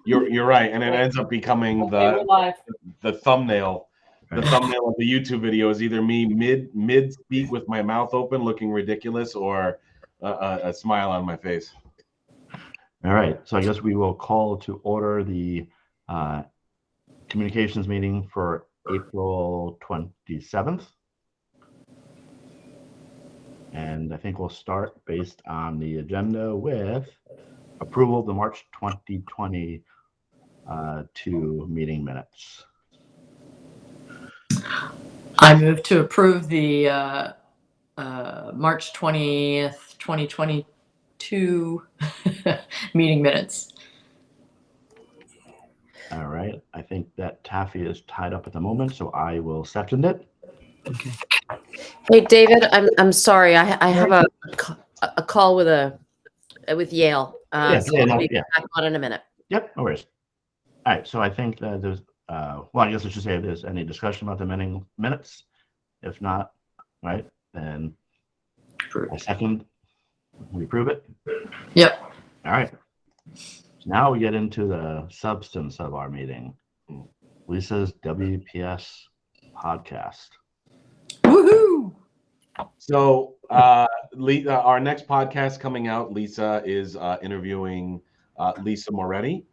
You're right, and it ends up becoming Okay, we're live. the thumbnail. The thumbnail of the YouTube video is either me mid speak with my mouth open, looking ridiculous, or a smile on my face. All right, so I guess we will call to order the communications meeting for April 27th. And I think we'll start based on the agenda with approval of the March 2022 meeting minutes. I move to approve the March 20th, 2022 meeting minutes. All right, I think that Taffy is tied up at the moment, so I will second it. Okay. Hey, David, I'm sorry. I have a call with Yale. So I'll be back on in a minute. Yep, no worries. All right, so I think that there's, well, I guess I should say if there's any discussion about the minutes. If not, right, then I second, we approve it. Yep. All right. So now we get into the substance of our meeting. Lisa's WPS podcast. Woohoo! So our next podcast coming out, Lisa is interviewing Lisa Moretti.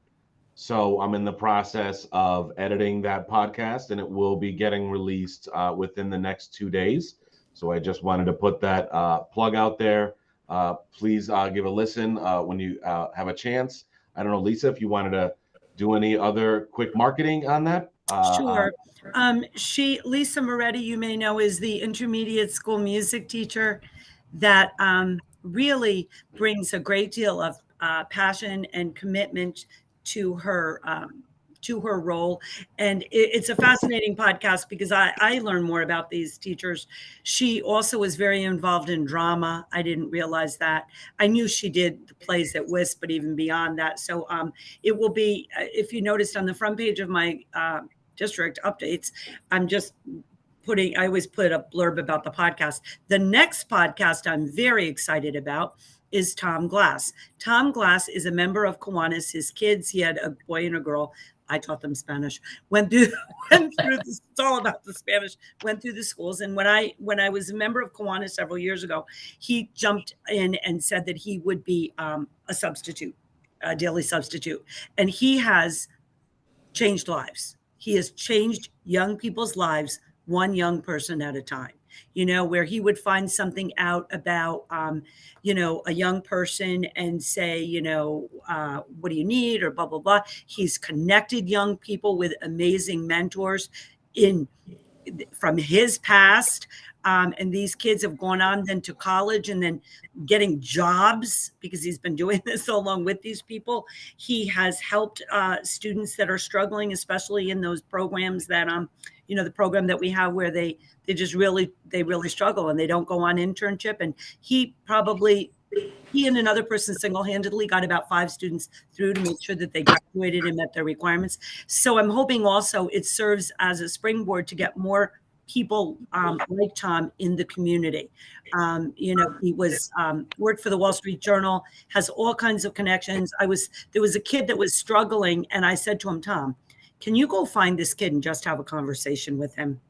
So I'm in the process of editing that podcast, and it will be getting released within the next 2 days. So I just wanted to put that plug out there. Please give a listen when you have a chance. I don't know, Lisa, if you wanted to do any other quick marketing on that. Sure. Lisa Moretti, you may know, is the intermediate school music teacher that really brings a great deal of passion and commitment to her role. And it's a fascinating podcast because I learn more about these teachers. She also was very involved in drama. I didn't realize that. I knew she did the plays at WISP, but even beyond that. So it will be, if you noticed on the front page of my district updates, I always put a blurb about the podcast. The next podcast I'm very excited about is Tom Glass. Tom Glass is a member of Kiwanis. His kids, he had a boy and a girl. I taught them Spanish. Went through this, it's all about the Spanish. Went through the schools, and when I was a member of Kiwanis several years ago, he jumped in and said that he would be a substitute, a daily substitute, and he has changed lives. He has changed young people's lives, one young person at a time. Where he would find something out about, a young person and say, what do you need, or blah, blah, blah. He's connected young people with amazing mentors from his past. And these kids have gone on then to college and then getting jobs because he's been doing this so long with these people. He has helped students that are struggling, especially in those programs that, the program that we have where they really struggle and they don't go on internship. And he and another person single-handedly got about 5 students through to make sure that they graduated and met their requirements. So I'm hoping also it serves as a springboard to get more people like Tom in the community. He was worked for the Wall Street Journal, has all kinds of connections. There was a kid that was struggling, and I said to him, Tom, can you go find this kid and just have a conversation with him?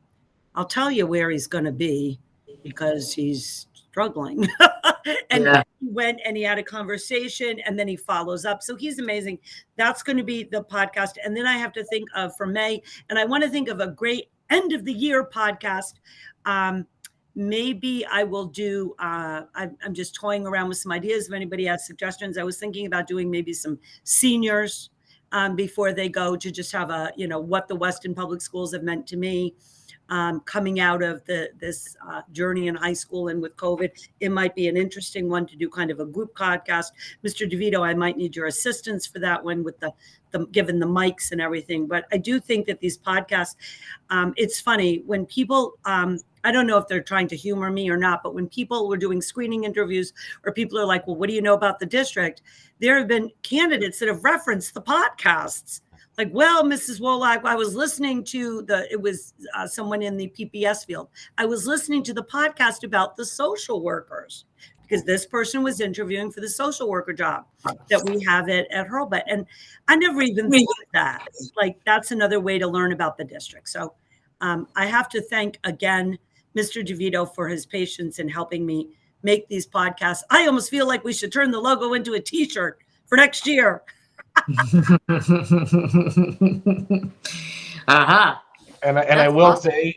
I'll tell you where he's going to be because he's struggling. And he went and he had a conversation, and then he follows up. So he's amazing. That's going to be the podcast. And then I have to think of for May, and I want to think of a great end of the year podcast. Maybe I will do, I'm just toying around with some ideas. If anybody has suggestions, I was thinking about doing maybe some seniors before they go to just have what the Weston Public Schools have meant to me. Coming out of this journey in high school and with COVID, it might be an interesting one to do kind of a group podcast. Mr. DeVito, I might need your assistance for that one with the given the mics and everything. But I do think that these podcasts, it's funny when people, I don't know if they're trying to humor me or not, but when people were doing screening interviews or people are like, well, what do you know about the district? There have been candidates that have referenced the podcasts. Like, well, Mrs. Wolak, I was listening to it was someone in the PPS field. I was listening to the podcast about the social workers because this person was interviewing for the social worker job that we have at Hurlbut. And I never even thought of that. Like, that's another way to learn about the district. So I have to thank again Mr. DeVito for his patience in helping me make these podcasts. I almost feel like we should turn the logo into a t-shirt for next year. Uh-huh. And I will say,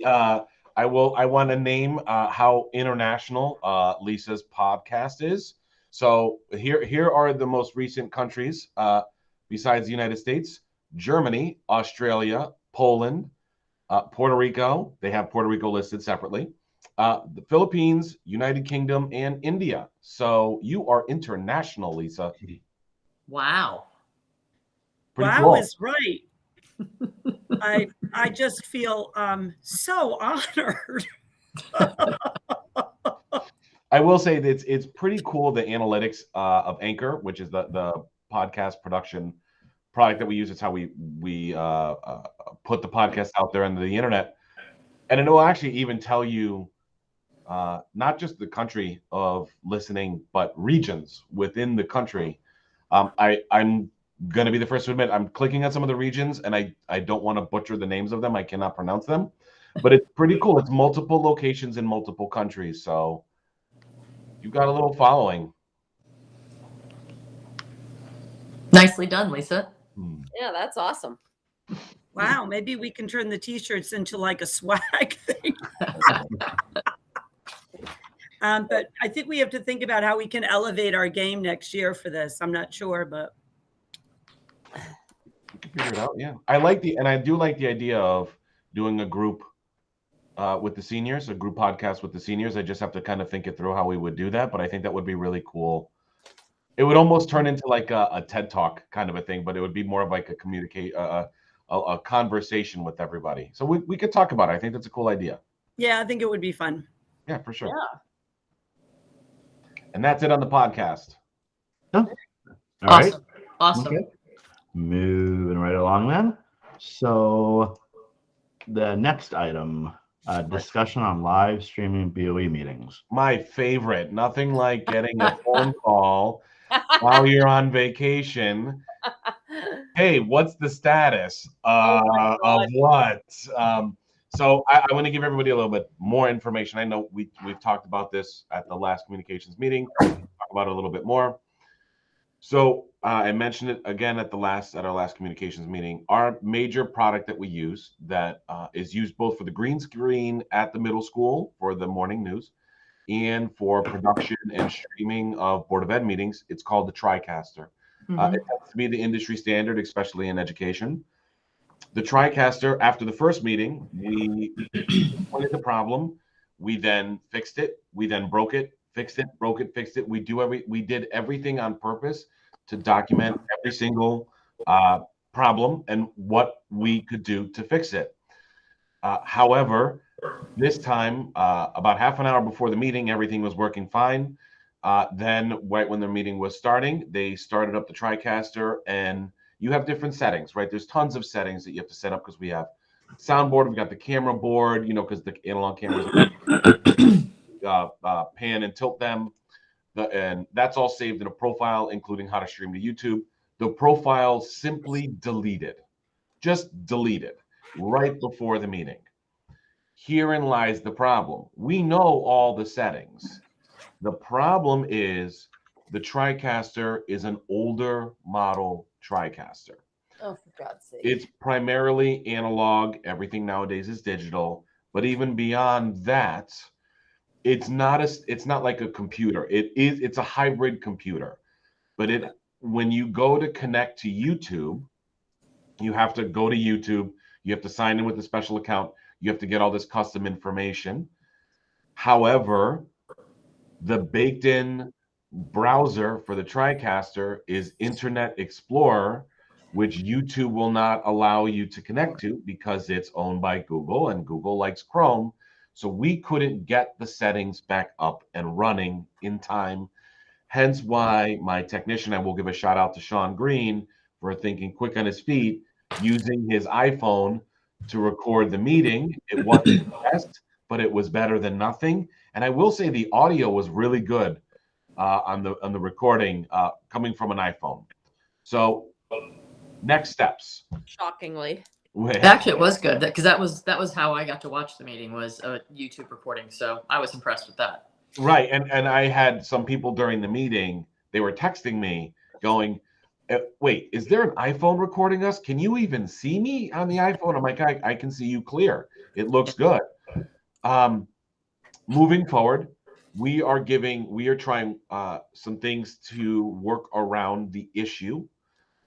I want to name how international Lisa's podcast is. So here are the most recent countries besides the United States: Germany, Australia, Poland, Puerto Rico. They have Puerto Rico listed separately. The Philippines, United Kingdom, and India. So you are international, Lisa. Wow. Pretty wow cool. is right. I just feel so honored. I will say that it's pretty cool, the analytics of Anchor, which is the podcast production product that we use. It's how we put the podcast out there onto the internet, and it will actually even tell you not just the country of listening, but regions within the country. I'm going to be the first to admit I'm clicking on some of the regions, and I don't want to butcher the names of them. I cannot pronounce them, but it's pretty cool. It's multiple locations in multiple countries, so you've got a little following. Nicely done, Lisa. Yeah, that's awesome. Wow, maybe we can turn the t-shirts into like a swag thing. But I think we have to think about how we can elevate our game next year for this. I'm not sure, but We can figure it out. Yeah, I do like the idea of doing a group with the seniors, a group podcast with the seniors. I just have to kind of think it through how we would do that, but I think that would be really cool. It would almost turn into like a TED Talk kind of a thing, but it would be more of like a conversation with everybody. So we could talk about it. I think that's a cool idea. yeah, I think it would be fun. Yeah, for sure. Yeah. And that's it on the podcast. All right. Awesome. Okay. Moving right along then. So the next item, discussion on live streaming BOE meetings. My favorite. Nothing like getting a phone call while you're on vacation. Hey, what's the status of what? So I want to give everybody a little bit more information. I know we've talked about this at the last communications meeting. Talk about it a little bit more. So I mentioned it again at our last communications meeting. Our major product that we use that is used both for the green screen at the middle school for the morning news and for production and streaming of Board of Ed meetings, it's called the TriCaster. It has to be the industry standard, especially in education. The TriCaster, after the first meeting, we pointed the problem. We then fixed it. We then broke it, fixed it, broke it, fixed it. We did everything on purpose to document every single problem and what we could do to fix it. However, this time, about half an hour before the meeting, everything was working fine. Then right when the meeting was starting, they started up the TriCaster, and you have different settings, right? There's tons of settings that you have to set up because we have soundboard, we've got the camera board, because the analog cameras pan and tilt them. And that's all saved in a profile, including how to stream to YouTube. The profile simply deleted, just deleted right before the meeting. Herein lies the problem. We know all the settings. The problem is the TriCaster is an older model TriCaster. Oh, for God's sake. It's primarily analog. Everything nowadays is digital. But even beyond that, it's not like a computer. It's a hybrid computer. But when you go to connect to YouTube, you have to go to YouTube. You have to sign in with a special account. You have to get all this custom information. However, the baked-in browser for the TriCaster is Internet Explorer, which YouTube will not allow you to connect to because it's owned by Google, and Google likes Chrome. So we couldn't get the settings back up and running in time. Hence why my technician, I will give a shout out to Sean Green for thinking quick on his feet, using his iPhone to record the meeting. It wasn't the best, but it was better than nothing. And I will say the audio was really good. on the recording coming from an iPhone. So next steps. Shockingly. Actually, it was good because that was how I got to watch the meeting, was a YouTube recording. So I was impressed with that. Right, and I had some people during the meeting. They were texting me, going, "Wait, is there an iPhone recording us? Can you even see me on the iPhone?" I'm like, I can see you clear. It looks good. Moving forward, we are trying some things to work around the issue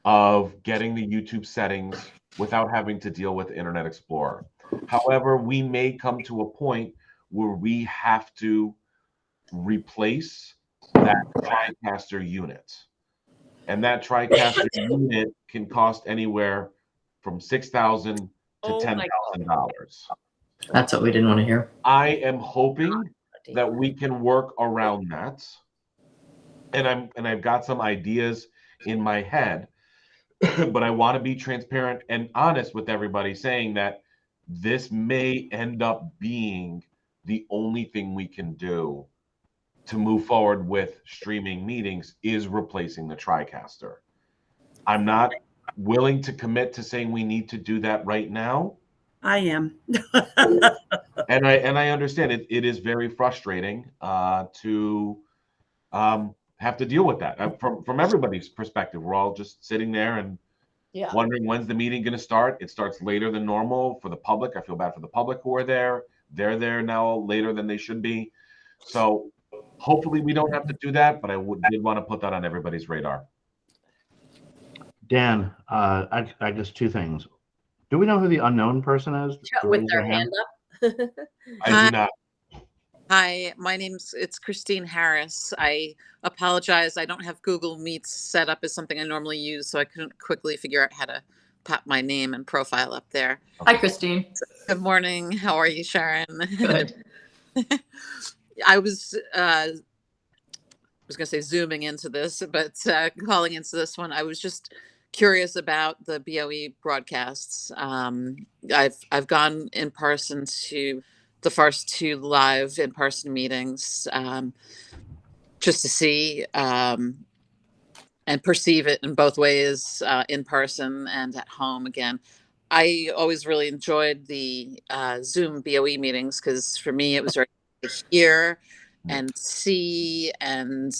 of getting the YouTube settings without having to deal with Internet Explorer. However, we may come to a point where we have to replace that TriCaster unit. And that TriCaster unit can cost anywhere from $6,000 to $10,000. That's what we didn't want to hear. I am hoping that we can work around that. And I've got some ideas in my head, but I want to be transparent and honest with everybody, saying that this may end up being the only thing we can do to move forward with streaming meetings is replacing the TriCaster. I'm not willing to commit to saying we need to do that right now. I am. and I understand it is very frustrating to have to deal with that from everybody's perspective. We're all just sitting there and wondering, when's the meeting going to start. It starts later than normal for the public. I feel bad for the public who are there. They're there now later than they should be. So hopefully we don't have to do that, but I did want to put that on everybody's radar. Dan, I guess two things. Do we know who the unknown person is? With their hand up. I do not. Hi, it's Christine Harris. I apologize. I don't have Google Meets set up as something I normally use, so I couldn't quickly figure out how to pop my name and profile up there. Hi, Christine. Good morning. How are you, Sharon? Good. I was going to say zooming into this, but calling into this one, I was just curious about the BOE broadcasts. I've gone in person to the first two live in-person meetings, just to see and perceive it in both ways, in person and at home again. I always really enjoyed the Zoom BOE meetings because for me it was very to hear and see, and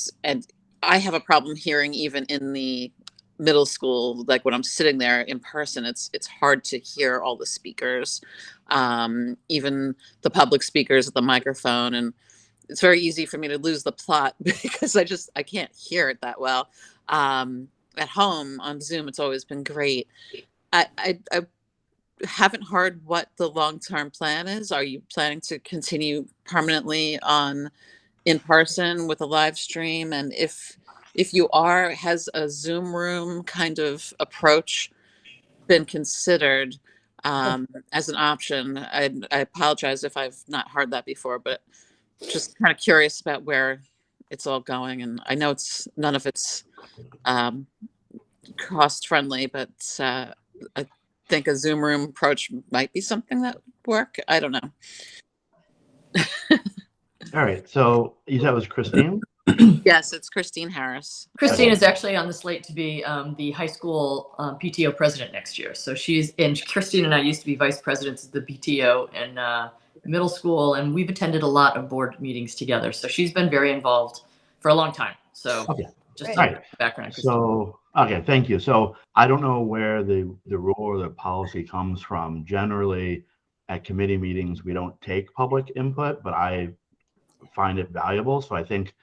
I have a problem hearing even in the middle school. Like when I'm sitting there in person, it's hard to hear all the speakers, even the public speakers at the microphone, and it's very easy for me to lose the plot because I can't hear it that well. At home on Zoom, it's always been great. I haven't heard what the long-term plan is. Are you planning to continue permanently on in person with a live stream? And if you are, has a Zoom room kind of approach been considered as an option? I apologize if I've not heard that before, but just kind of curious about where it's all going. And I know none of it's cost friendly, but I think a Zoom room approach might be something that would work. I don't know. All right. So you said it was Christine? Yes, it's Christine Harris. Christine is actually on the slate to be the high school PTO president next year. So Christine and I used to be vice presidents of the PTO in middle school, and we've attended a lot of board meetings together. So she's been very involved for a long time. So just background. Christine. So, okay, thank you. So I don't know where the rule or the policy comes from. Generally, at committee meetings, we don't take public input, but I find it valuable. So I think,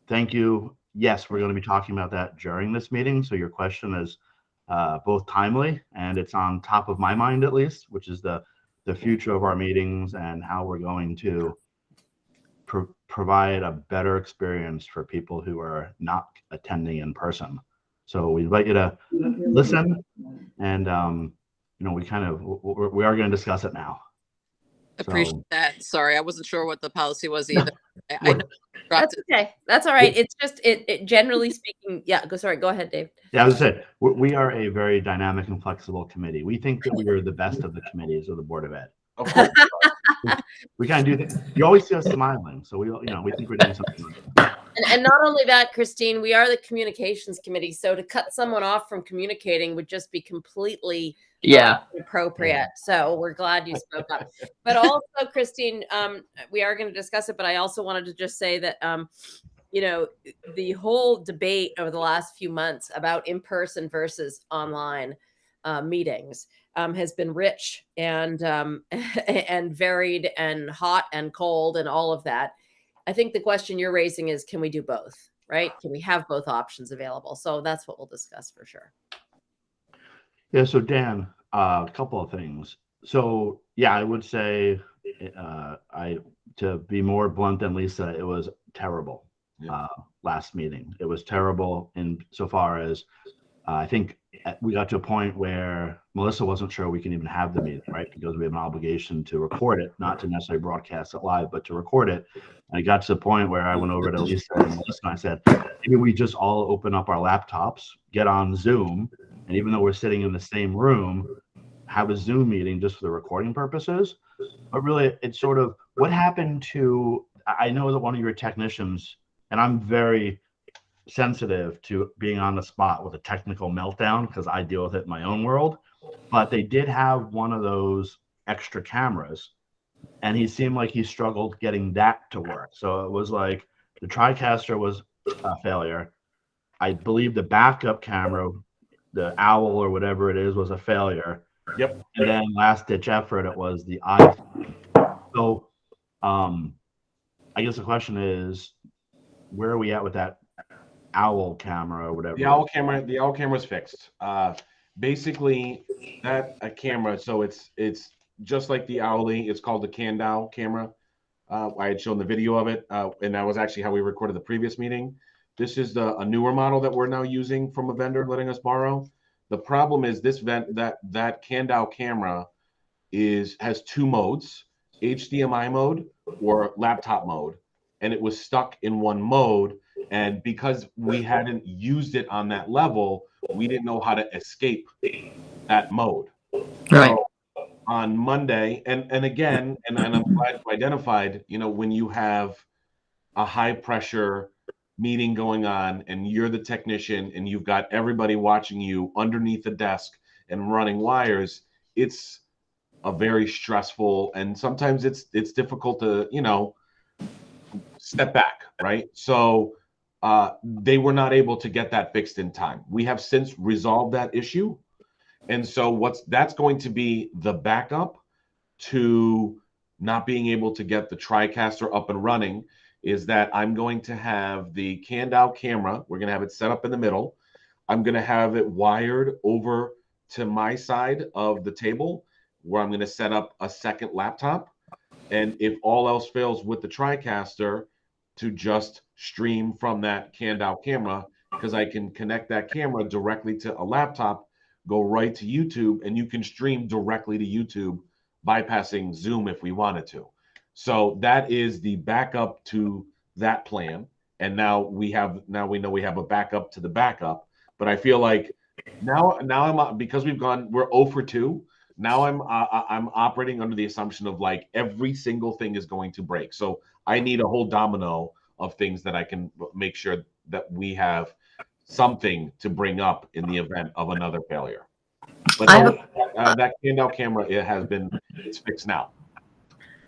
thank you. Yes, we're going to be talking about that during this meeting. So your question is both timely and it's on top of my mind, at least, which is the future of our meetings and how we're going to provide a better experience for people who are not attending in person. So we invite you to listen, and we are going to discuss it now. Appreciate that. Sorry, I wasn't sure what the policy was either. I know that's okay. That's all right. It's just it generally speaking. Yeah. Go ahead, Dave. Yeah, as I said, we are a very dynamic and flexible committee. We think that we are the best of the committees of the Board of Ed. Of course. We kind of do that. You always see us smiling, so we think we're doing something. And not only that, Christine, we are the communications committee. So to cut someone off from communicating would just be completely inappropriate. So we're glad you spoke up. But also, Christine, we are going to discuss it, but I also wanted to just say that, the whole debate over the last few months about in-person versus online meetings has been rich and varied and hot and cold and all of that. I think the question you're raising is, can we do both, right? Can we have both options available? So that's what we'll discuss for sure. Yeah. So Dan, a couple of things. So yeah, I would say, to be more blunt than Lisa, it was terrible. Last meeting. It was terrible in so far as I think we got to a point where Melissa wasn't sure we can even have the meeting, right? Because we have an obligation to record it, not to necessarily broadcast it live, but to record it. And it got to the point where I went over to Lisa and Melissa and I said, maybe we just all open up our laptops, get on Zoom, and even though we're sitting in the same room, have a Zoom meeting just for the recording purposes. But really, it's sort of what happened to, I know that one of your technicians, and I'm very sensitive to being on the spot with a technical meltdown because I deal with it in my own world, but they did have one of those extra cameras and he seemed like he struggled getting that to work. So it was like the TriCaster was a failure. I believe the backup camera, the Owl or whatever it is, was a failure. Yep. And then last ditch effort, it was the iPhone. So I guess the question is, where are we at with that Owl camera or whatever? The Owl camera's fixed. Basically that camera, so it's just like the Owly. It's called the Candow camera. I had shown the video of it, and that was actually how we recorded the previous meeting. This is a newer model that we're now using from a vendor letting us borrow. The problem is that Candow camera has two modes: HDMI mode or laptop mode, and it was stuck in one mode. And because we hadn't used it on that level, we didn't know how to escape that mode. Right. So on Monday, and again, and I'm glad you identified, when you have a high pressure meeting going on and you're the technician and you've got everybody watching you underneath the desk and running wires, it's a very stressful, and sometimes it's difficult to, step back, right? So they were not able to get that fixed in time. We have since resolved that issue. And so that's going to be the backup to not being able to get the TriCaster up and running, is that I'm going to have the Candow camera. We're going to have it set up in the middle. I'm going to have it wired over to my side of the table where I'm going to set up a second laptop. And if all else fails with the TriCaster, to just stream from that Candow camera, because I can connect that camera directly to a laptop, go right to YouTube, and you can stream directly to YouTube, bypassing Zoom if we wanted to. So that is the backup to that plan. And now we know we have a backup to the backup. But I feel like now I'm, because we're 0 for 2. Now I'm operating under the assumption of like every single thing is going to break. So I need a whole domino of things that I can make sure that we have something to bring up in the event of another failure. But that Candow camera, it's fixed now.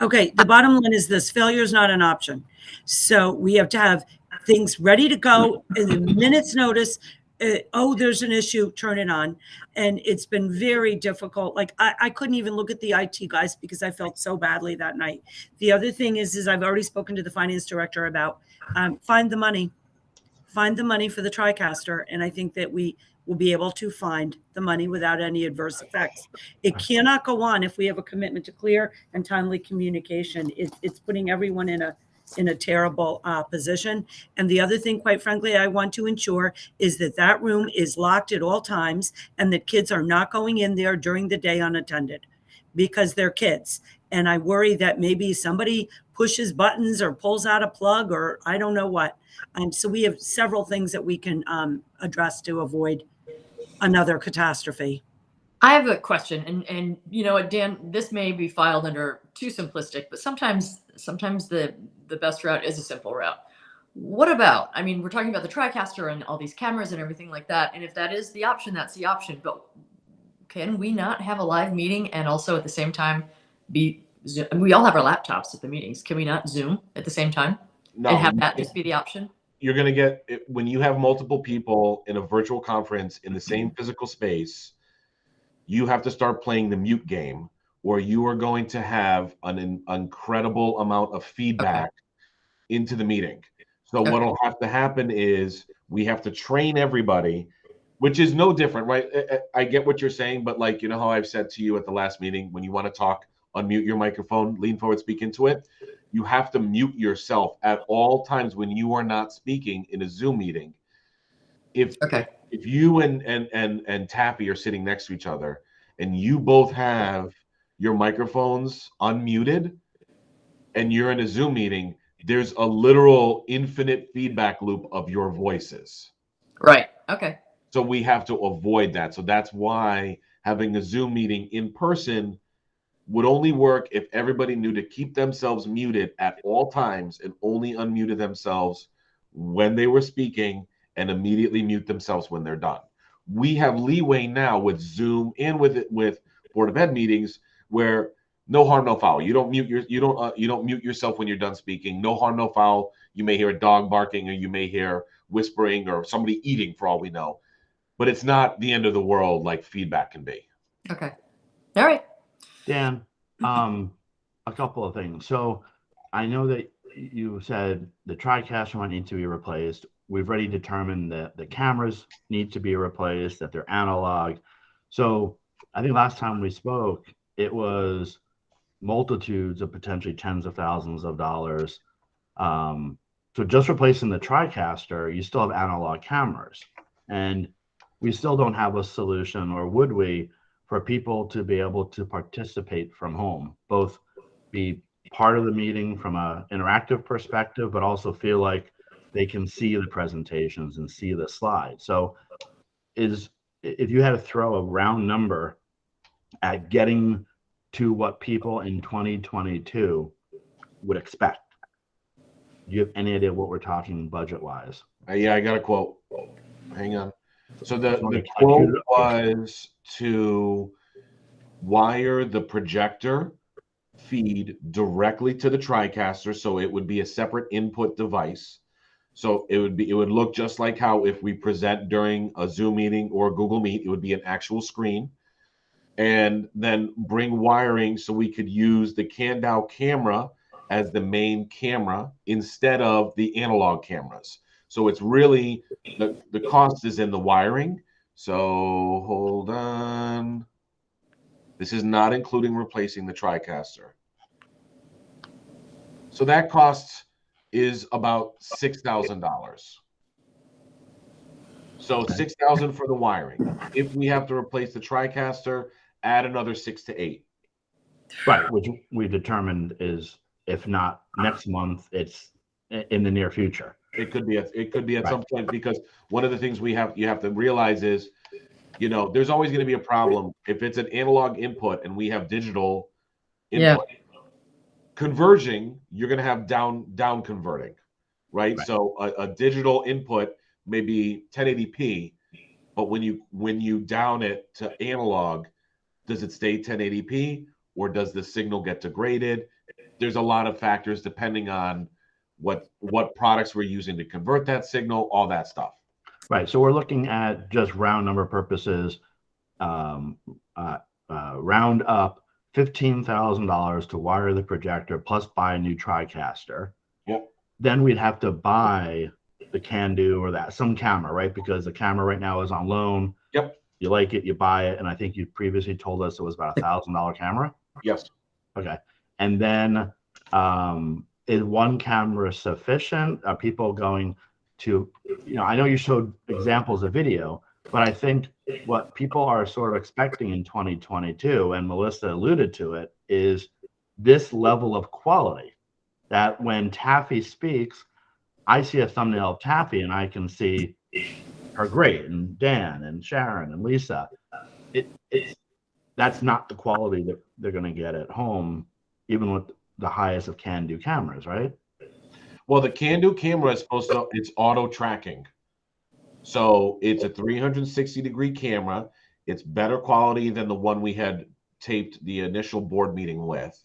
Okay, the bottom line is this: failure is not an option. So we have to have things ready to go in a minute's notice. There's an issue, turn it on. And it's been very difficult. Like I couldn't even look at the IT guys because I felt so badly that night. The other thing is I've already spoken to the finance director about find the money for the TriCaster. And I think that we will be able to find the money without any adverse effects. It cannot go on if we have a commitment to clear and timely communication. It's putting everyone in a terrible position. And the other thing, quite frankly, I want to ensure is that room is locked at all times and that kids are not going in there during the day unattended because they're kids. And I worry that maybe somebody pushes buttons or pulls out a plug or I don't know what. So we have several things that we can address to avoid another catastrophe. I have a question, and you know what, Dan, this may be filed under too simplistic, but sometimes the best route is a simple route. what about, I mean, we're talking about the TriCaster and all these cameras and everything like that. And if that is the option, that's the option. But can we not have a live meeting and also at the same time be Zoom? We all have our laptops at the meetings. Can we not Zoom at the same time No, and have that just be the option? you're going to get, when you have multiple people in a virtual conference in the same physical space, you have to start playing the mute game, or you are going to have an incredible amount of feedback into the meeting. So what'll have to happen is we have to train everybody, which is no different, right? I get what you're saying, but like, you know how I've said to you at the last meeting, when you want to talk, unmute your microphone, lean forward, speak into it. You have to mute yourself at all times when you are not speaking in a Zoom meeting. If you and Taffy are sitting next to each other and you both have your microphones unmuted and you're in a Zoom meeting, there's a literal infinite feedback loop of your voices. Right. Okay. So we have to avoid that. So that's why having a Zoom meeting in person would only work if everybody knew to keep themselves muted at all times and only unmuted themselves when they were speaking and immediately mute themselves when they're done. We have leeway now with Zoom and with Board of Ed meetings where no harm, no foul. You don't mute you don't mute yourself when you're done speaking. No harm, no foul. You may hear a dog barking, or you may hear whispering, or somebody eating, for all we know. But it's not the end of the world like feedback can be. Okay. All right. Dan, a couple of things. So I know that you said the TriCaster might need to be replaced. We've already determined that the cameras need to be replaced, that they're analog. So I think last time we spoke, it was multitudes of potentially tens of thousands of dollars. So just replacing the TriCaster, you still have analog cameras. And we still don't have a solution, or would we, for people to be able to participate from home, both be part of the meeting from an interactive perspective, but also feel like they can see the presentations and see the slides. So if you had to throw a round number at getting to what people in 2022 would expect, do you have any idea what we're talking budget-wise? Yeah, I got a quote. Hang on. So the quote was to wire the projector feed directly to the TriCaster, so it would be a separate input device. So it would look just like how if we present during a Zoom meeting or Google Meet, it would be an actual screen. And then bring wiring so we could use the Candow camera as the main camera instead of the analog cameras. So it's really the cost is in the wiring. So hold on. This is not including replacing the TriCaster. So that cost is about $6,000. So $6,000 for the wiring. If we have to replace the TriCaster, add another 6 to 8. Right, which we determined is, if not next month, it's in the near future. It could be at some point, because one of the things you have to realize is, there's always going to be a problem if it's an analog input and we have digital input. Converging, you're going to have down converting, right? So a digital input may be 1080p, but when you down it to analog, does it stay 1080p or does the signal get degraded? There's a lot of factors depending on what products we're using to convert that signal, all that stuff. Right. So we're looking at, just round number purposes, round up $15,000 to wire the projector plus buy a new TriCaster. Yep. Then we'd have to buy the Candu or some camera, right? Because the camera right now is on loan. Yep. You like it, you buy it, and I think you previously told us it was about $1,000 camera. Yes. Okay. And then is one camera sufficient? Are people going to, I know you showed examples of video, but I think what people are sort of expecting in 2022, and Melissa alluded to it, is this level of quality, that when Taffy speaks, I see a thumbnail of Taffy and I can see her great, and Dan and Sharon and Lisa. That's not the quality that they're going to get at home, even with the highest of can-do cameras, right? Well, the Can-Do camera is supposed to, it's auto tracking. So it's a 360-degree camera. It's better quality than the one we had taped the initial board meeting with.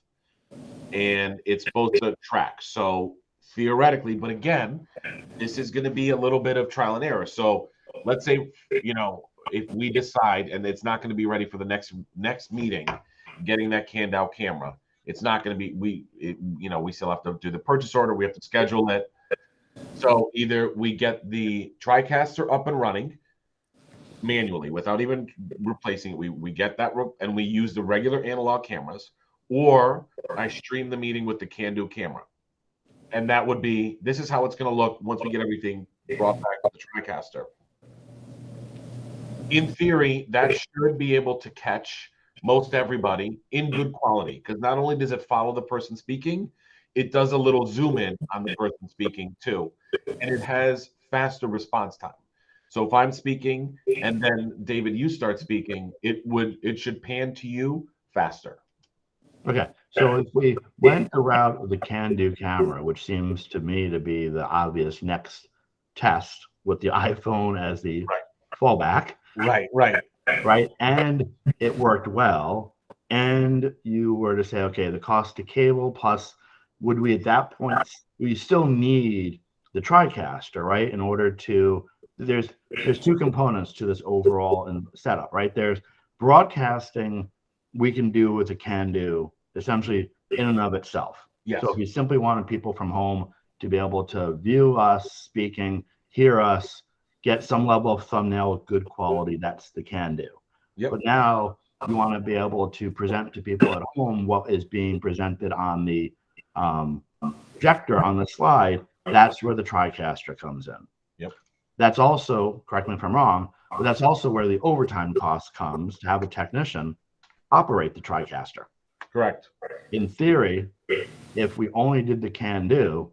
And it's supposed to track. So theoretically, but again, this is going to be a little bit of trial and error. So let's say, if we decide, and it's not going to be ready for the next meeting, getting that Can-Do camera, it's not going to be, we still have to do the purchase order. We have to schedule it. So either we get the TriCaster up and running manually without even replacing it. We get that and we use the regular analog cameras, or I stream the meeting with the Can-Do camera. And that would be, this is how it's going to look once we get everything brought back to the TriCaster. In theory, that should be able to catch most everybody in good quality, because not only does it follow the person speaking, it does a little zoom in on the person speaking too, and it has faster response time. So if I'm speaking and then David, you start speaking, it should pan to you faster. Okay, so if we went the route of the Can-Do camera, which seems to me to be the obvious next test with the iPhone as the fallback. Right. And it worked well. And you were to say, okay, the cost of cable plus, would we at that point, we still need the TriCaster, right? In order to, there's two components to this overall setup, right? There's broadcasting we can do with a Can-Do essentially in and of itself. Yes. So if you simply wanted people from home to be able to view us speaking, hear us, get some level of thumbnail with good quality, that's the Can-Do. Yep. But now you want to be able to present to people at home what is being presented on the projector on the slide. That's where the TriCaster comes in. Yep. That's also, correct me if I'm wrong, but that's also where the overtime cost comes to have a technician operate the TriCaster. Correct. In theory, if we only did the Can-Do,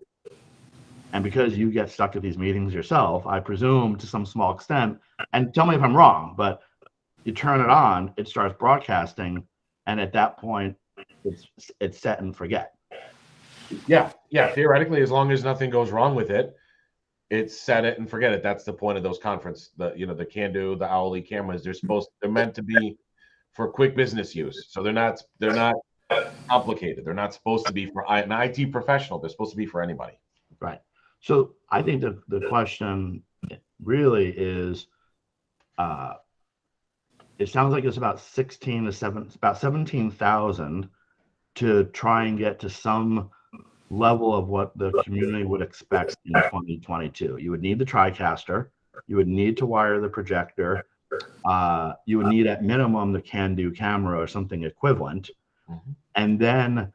and because you get stuck at these meetings yourself, I presume to some small extent, and tell me if I'm wrong, but you turn it on, it starts broadcasting, and at that point, it's set and forget. Yeah. Theoretically, as long as nothing goes wrong with it, it's set it and forget it. That's the point of those conference. The Can-Do, the Owly cameras. They're meant to be for quick business use. So they're not complicated. They're not supposed to be for an IT professional. They're supposed to be for anybody. Right. So I think the question really is, it sounds like it's about 17,000 to try and get to some level of what the community would expect in 2022. You would need the TriCaster. You would need to wire the projector. You would need at minimum the Can-Do camera or something equivalent. Mm-hmm. And then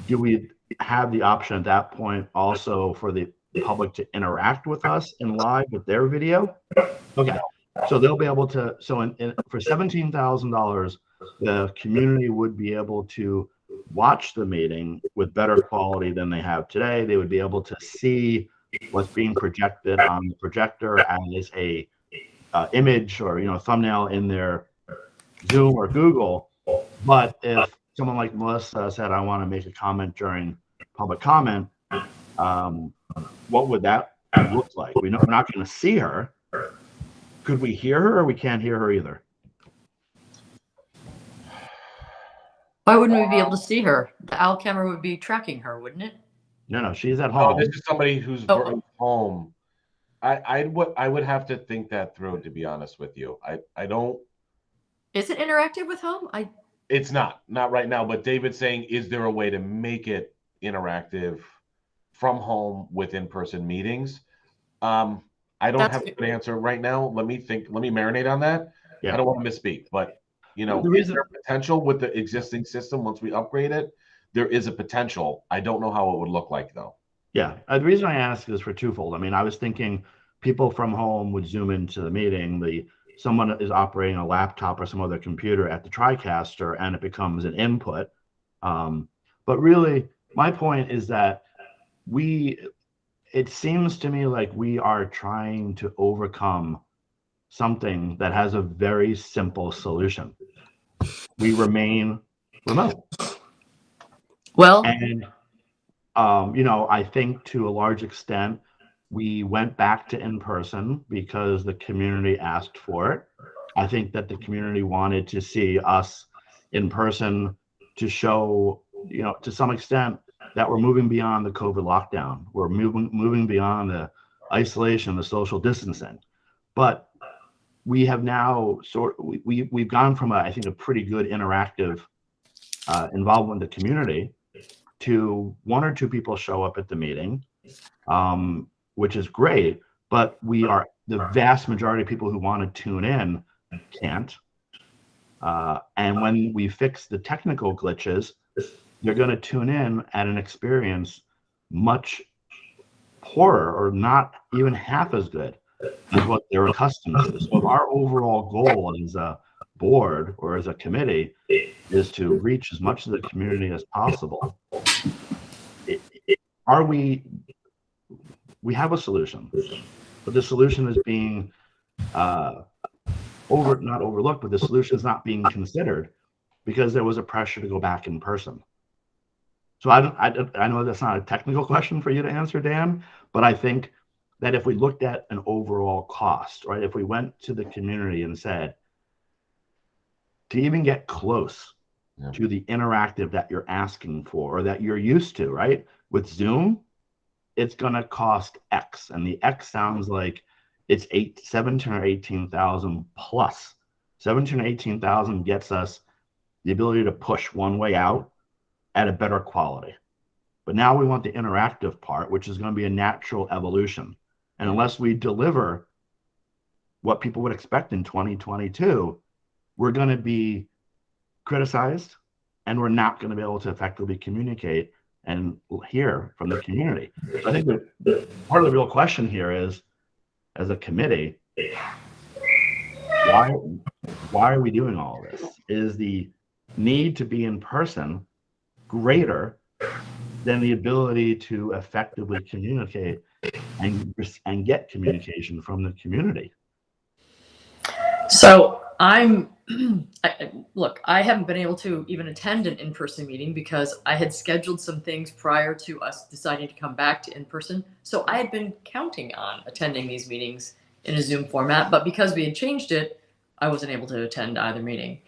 do we have the option at that point also for the public to interact with us in live with their video? Okay. So they'll be able to, for $17,000, the community would be able to watch the meeting with better quality than they have today. They would be able to see what's being projected on the projector as a image or thumbnail in their Zoom or Google. But if someone like Melissa said, I want to make a comment during public comment, what would that look like? We're not going to see her. Could we hear her, or we can't hear her either? Why wouldn't we be able to see her? The owl camera would be tracking her, wouldn't it? No, she's at home. Oh, this is somebody who's home. I would have to think that through, to be honest with you. I don't. Is it interactive with home? It's not right now. But David's saying, is there a way to make it interactive from home with in-person meetings? I don't have an answer right now. Let me think. Let me marinate on that. Yeah. I don't want to misspeak, but is there potential with the existing system once we upgrade it? There is a potential. I don't know how it would look like though. Yeah, the reason I ask is for twofold. I mean, I was thinking people from home would zoom into the meeting. Someone is operating a laptop or some other computer at the TriCaster, and it becomes an input. But really, my point is that it seems to me like we are trying to overcome something that has a very simple solution. We remain remote. Well, and I think to a large extent, we went back to in-person because the community asked for it. I think that the community wanted to see us in person to show, to some extent, that we're moving beyond the COVID lockdown. We're moving beyond the isolation, the social distancing. But we have now we've gone from I think a pretty good interactive involvement in the community to 1 or 2 people show up at the meeting, which is great, but the vast majority of people who want to tune in can't. And when we fix the technical glitches, they're going to tune in at an experience much poorer or not even half as good as what they're accustomed to. So if our overall goal as a board or as a committee is to reach as much of the community as possible, we have a solution, but the solution is being not overlooked, but the solution is not being considered because there was a pressure to go back in person. So I know that's not a technical question for you to answer, Dan, but I think that if we looked at an overall cost, right? If we went to the community and said, to even get close to the interactive that you're asking for or that you're used to, right? With Zoom, it's going to cost X, and the X sounds like it's 17 or 18,000 plus. 17 or 18,000 gets us the ability to push one way out at a better quality. But now we want the interactive part, which is going to be a natural evolution. And unless we deliver what people would expect in 2022, we're going to be criticized, and we're not going to be able to effectively communicate and hear from the community. So I think part of the real question here is, as a committee, why are we doing all this? Is the need to be in person greater than the ability to effectively communicate and get communication from the community? So look, I haven't been able to even attend an in-person meeting because I had scheduled some things prior to us deciding to come back to in-person. So I had been counting on attending these meetings in a Zoom format, but because we had changed it, I wasn't able to attend either meeting.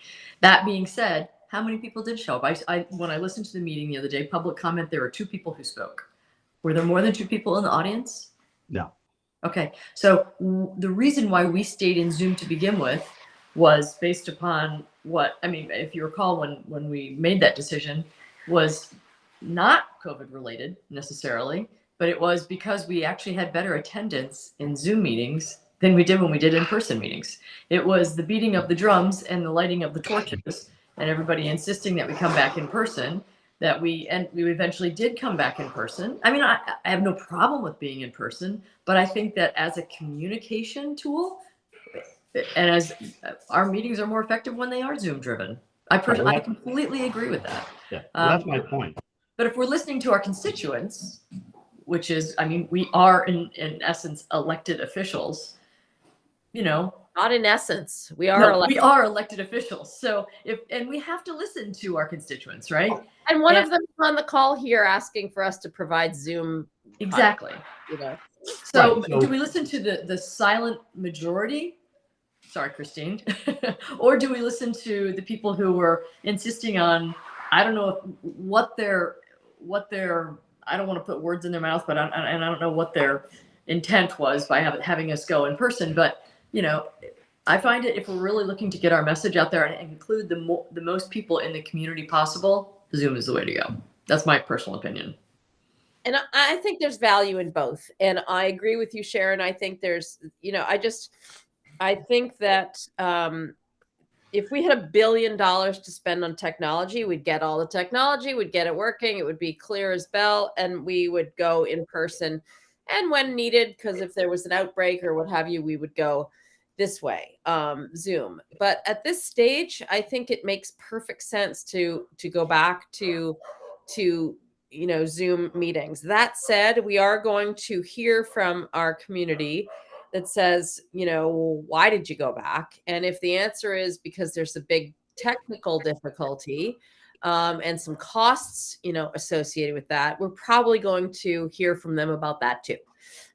That being said, how many people did show up? When I listened to the meeting the other day, public comment, there were 2 people who spoke. Were there more than 2 people in the audience? No. Okay, so the reason why we stayed in Zoom to begin with was based upon if you recall, when we made that decision, was not COVID related necessarily, but it was because we actually had better attendance in Zoom meetings than we did when we did in-person meetings. It was the beating of the drums and the lighting of the torches and everybody insisting that we come back in person that we eventually did come back in person. I mean, I have no problem with being in person, but I think that as a communication tool, and as our meetings are more effective when they are Zoom driven. I completely agree with that. Yeah, well, that's my point. But if we're listening to our constituents, which is, we are in essence elected officials, Not in essence. We are elected officials. So and we have to listen to our constituents, right? And one of them is on the call here asking for us to provide Zoom. Exactly. So do we listen to the silent majority? Sorry, Christine. Or do we listen to the people who were insisting on, I don't know what their I don't want to put words in their mouth, but I don't know what their intent was by having us go in person. But, I find it, if we're really looking to get our message out there and include the most people in the community possible, Zoom is the way to go. That's my personal opinion. And I think there's value in both. And I agree with you, Sharon. I think there's, I think that if we had $1 billion to spend on technology, we'd get all the technology, we'd get it working, it would be clear as bell, and we would go in person. And when needed, because if there was an outbreak or what have you, we would go this way, Zoom. But at this stage, I think it makes perfect sense to go back to Zoom meetings. That said, we are going to hear from our community that says, why did you go back? And if the answer is because there's a big technical difficulty, and some costs, associated with that, we're probably going to hear from them about that too,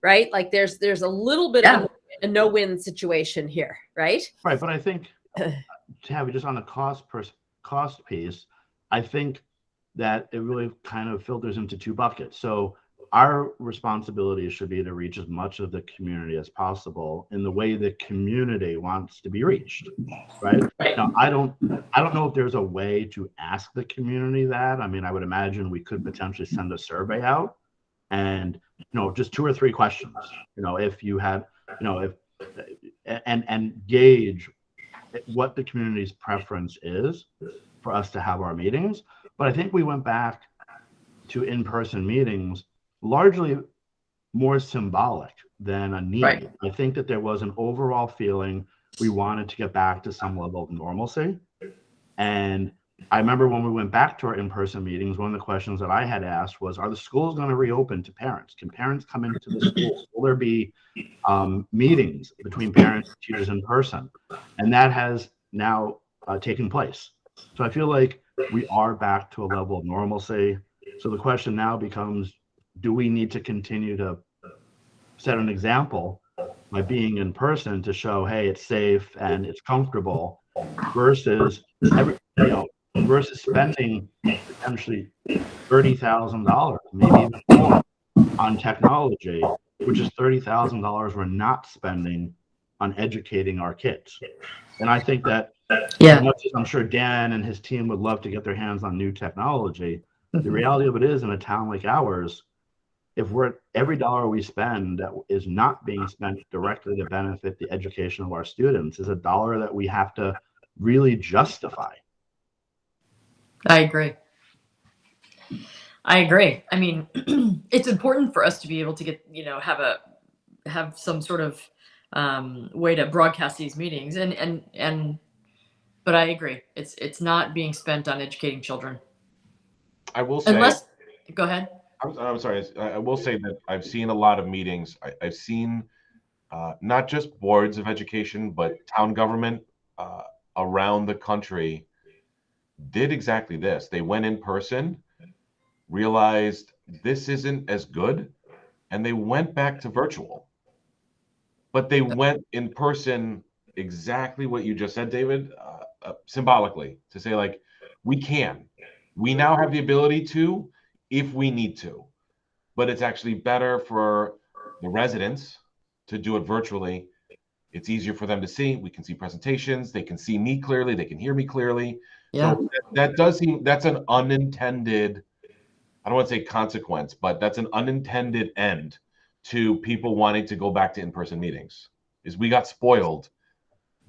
right? Like there's a little bit of a no-win situation here, right? Right, but I think Tabby, just on the cost piece, I think that it really kind of filters into two buckets. So our responsibility should be to reach as much of the community as possible in the way the community wants to be reached, right? Now, I don't know if there's a way to ask the community that. I mean, I would imagine we could potentially send a survey out and, just 2 or 3 questions, if you had, and gauge what the community's preference is for us to have our meetings. But I think we went back to in-person meetings largely more symbolic than a need. Right. I think that there was an overall feeling we wanted to get back to some level of normalcy. And I remember when we went back to our in-person meetings, one of the questions that I had asked was, are the schools going to reopen to parents? Can parents come into the schools? Will there be meetings between parents and teachers in person? And that has now taken place. So I feel like we are back to a level of normalcy. So the question now becomes, do we need to continue to set an example by being in person to show, hey, it's safe and it's comfortable, versus versus spending potentially $30,000, maybe even more, on technology, which is $30,000 we're not spending on educating our kids. And I think that as much as I'm sure Dan and his team would love to get their hands on new technology, the reality of it is, in a town like ours, if every dollar we spend that is not being spent directly to benefit the education of our students is a dollar that we have to really justify. I agree. I mean, it's important for us to be able to get, have some sort of way to broadcast these meetings, but I agree. It's not being spent on educating children. I will say. Go ahead. I'm sorry. I will say that I've seen a lot of meetings. I've seen not just boards of education, but town government around the country did exactly this. They went in person, realized this isn't as good, and they went back to virtual. But they went in person exactly what you just said, David, symbolically, to say, like, we now have the ability to, if we need to, but it's actually better for the residents to do it virtually. It's easier for them to see. We can see presentations. They can see me clearly. They can hear me clearly. Yeah. So that does seem, that's an unintended, I don't want to say consequence, but that's an unintended end to people wanting to go back to in-person meetings, is we got spoiled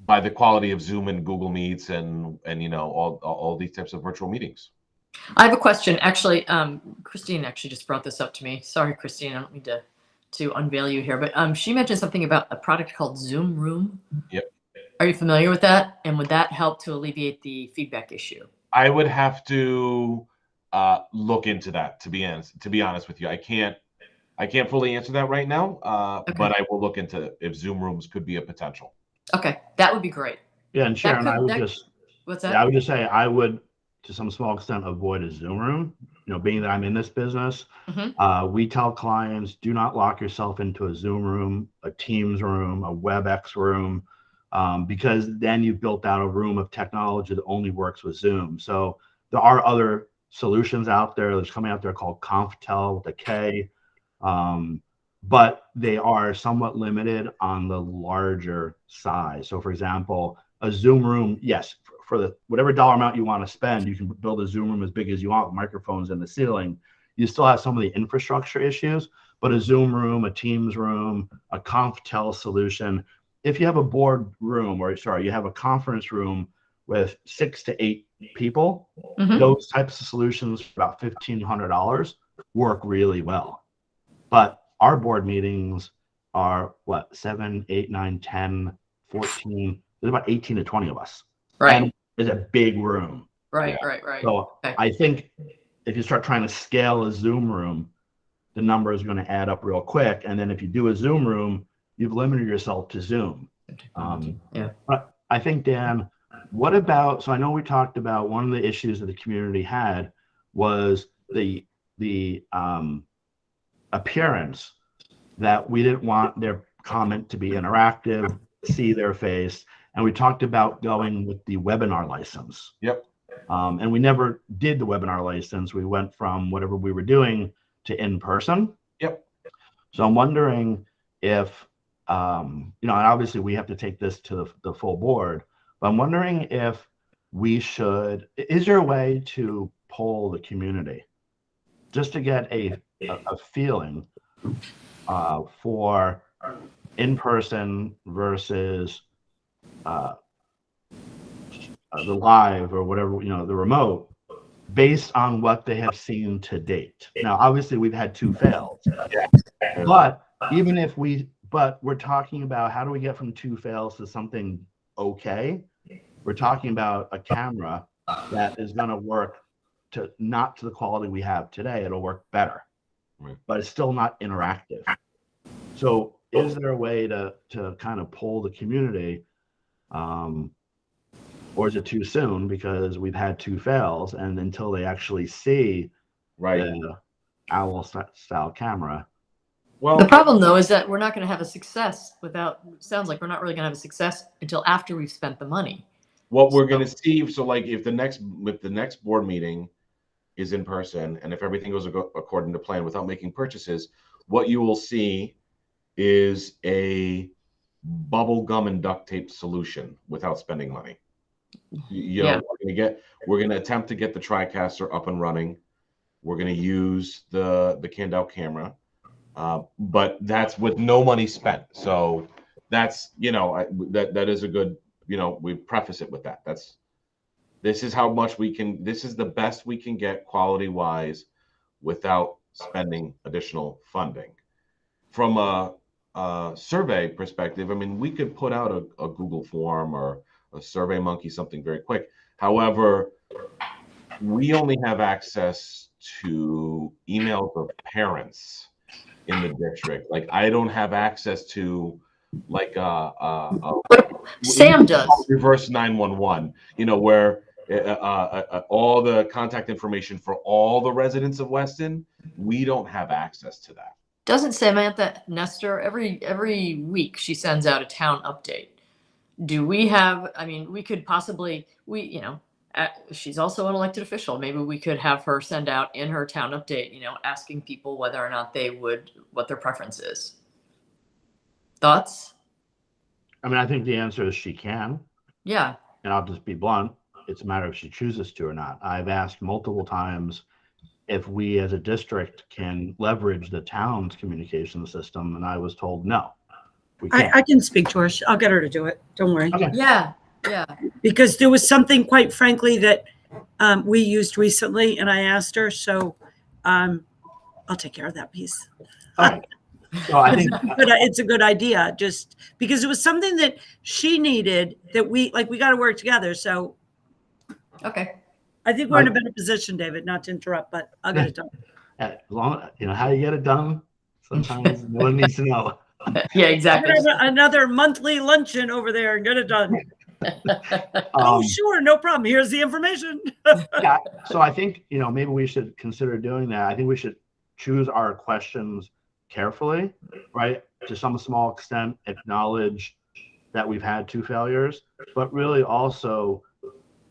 by the quality of Zoom and Google Meets and all these types of virtual meetings. I have a question. Actually, Christine actually just brought this up to me. Sorry, Christine, I don't mean to unveil you here, but she mentioned something about a product called Zoom Room. Yep. Are you familiar with that? And would that help to alleviate the feedback issue? I would have to look into that, to be honest with you. I can't fully answer that right now, okay. But I will look into if Zoom Rooms could be a potential. Okay, that would be great. Yeah, and Sharon, what's that? Yeah, I would just say I would, to some small extent, avoid a Zoom room. Being that I'm in this business, we tell clients, do not lock yourself into a Zoom room, a Teams room, a WebEx room, because then you've built out a room of technology that only works with Zoom. So there are other solutions out there. There's coming out there called ConfTel with a K, but they are somewhat limited on the larger size. So for example, a Zoom room, yes, for the whatever dollar amount you want to spend, you can build a Zoom room as big as you want with microphones in the ceiling. You still have some of the infrastructure issues, but a Zoom room, a Teams room, a ConfTel solution, if you have a board room, you have a conference room with 6 to 8 people, those types of solutions for about $1,500 work really well. But our board meetings are 7, 8, 9, 10, 14, there's about 18 to 20 of us. Right. And it's a big room. Right. So okay. I think if you start trying to scale a Zoom room, the number is going to add up real quick. And then if you do a Zoom room, you've limited yourself to Zoom. Yeah. But I think, Dan, what about, so I know we talked about one of the issues that the community had was the appearance, that we didn't want their comment to be interactive, see their face. And we talked about going with the webinar license. Yep. And we never did the webinar license. We went from whatever we were doing to in person. Yep. So I'm wondering if, and obviously we have to take this to the full board, but I'm wondering if we should, is there a way to poll the community just to get a feeling for in-person versus the live or whatever, the remote, based on what they have seen to date. Now, obviously, we've had 2 fails, but even if but we're talking about how do we get from 2 fails to something okay? We're talking about a camera that is going to work not to the quality we have today. It'll work better, but it's still not interactive. So is there a way to kind of poll the community, or is it too soon because we've had 2 fails, and until they actually see the owl style camera? Well, the problem though is that we're not going to have a success sounds like we're not really going to have a success until after we've spent the money. What we're going to see, so like if the next board meeting is in person, and if everything goes according to plan without making purchases, what you will see is a bubble gum and duct tape solution without spending money. We're going to attempt to get the TriCaster up and running. We're going to use the Candel camera, but that's with no money spent. So that's that is a good, we preface it with that. This is how much we can. This is the best we can get quality wise without spending additional funding. From a survey perspective, I mean, we could put out a Google form or a Survey Monkey, something very quick. However, we only have access to emails of parents in the district. Like, I don't have access to Sam does reverse 911, where all the contact information for all the residents of Weston, we don't have access to that. Doesn't Samantha Nestor every week she sends out a town update? Do we have? I mean, we could possibly she's also an elected official. Maybe we could have her send out in her town update, asking people whether or not what their preference is. Thoughts? I mean, I think the answer is she can. Yeah. And I'll just be blunt. It's a matter if she chooses to or not. I've asked multiple times if we as a district can leverage the town's communication system, and I was told no. I can speak to her. I'll get her to do it. Don't worry. Okay. Yeah. Because there was something, quite frankly, that we used recently, and I asked her. So I'll take care of that piece. All right. So I think it's a good idea, just because it was something that she needed that we got to work together. So okay. I think we're in a better position, David, not to interrupt, but I'll get it done. As long, how you get it done, sometimes no one needs to know. Yeah, exactly. Another monthly luncheon over there and get it done. Oh, sure, no problem. Here's the information. Yeah, so I think, maybe we should consider doing that. I think we should choose our questions carefully, right? To some small extent, acknowledge that we've had 2 failures, but really also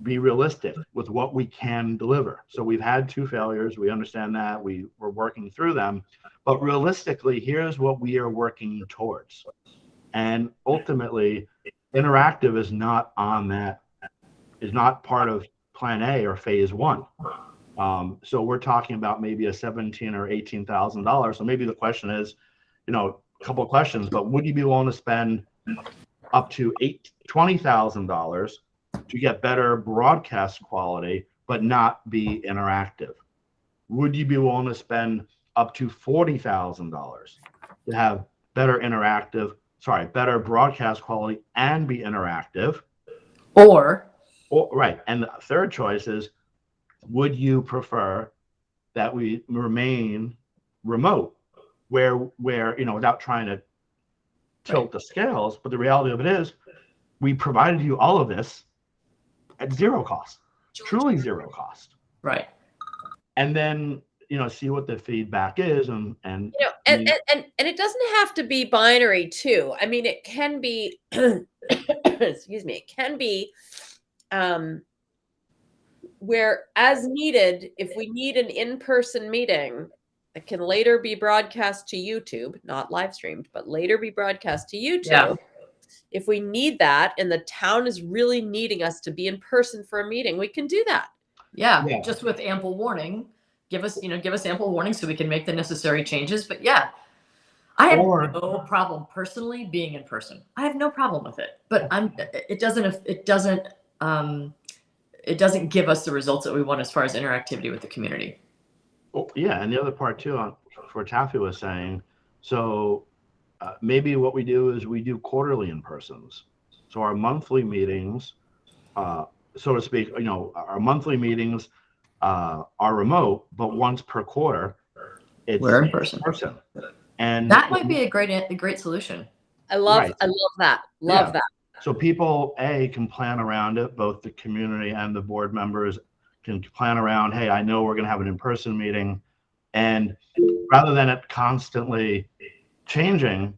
be realistic with what we can deliver. So we've had 2 failures. We understand that. We're working through them. But realistically, here's what we are working towards. And ultimately, interactive is not part of Plan A or Phase 1. So we're talking about maybe a $17,000 or $18,000. So maybe the question is, a couple of questions, but would you be willing to spend up to $20,000 to get better broadcast quality, but not be interactive? Would you be willing to spend up to $40,000 to have better broadcast quality and be interactive? Or right. And the third choice is, would you prefer that we remain remote, where without trying to tilt the scales, but the reality of it is, we provided you all of this at zero cost, truly zero cost. Right. And then, see what the feedback is, and and it doesn't have to be binary too. I mean, it can be excuse me, it can be where as needed, if we need an in-person meeting, it can later be broadcast to YouTube, not live streamed, but later be broadcast to YouTube. Yeah. If we need that and the town is really needing us to be in person for a meeting, we can do that. Yeah. Just with ample warning. Give us ample warning so we can make the necessary changes. But yeah, I have no problem personally being in person. I have no problem with it. But it doesn't give us the results that we want as far as interactivity with the community. Oh, yeah, and the other part too, for Taffy was saying, so maybe what we do is we do quarterly in-persons. So our monthly meetings, so to speak, our monthly meetings are remote, but once per quarter, we're in person. And that might be a great solution. I love that. Love that. So people, can plan around it. Both the community and the board members can plan around, hey, I know we're going to have an in-person meeting. And rather than it constantly changing,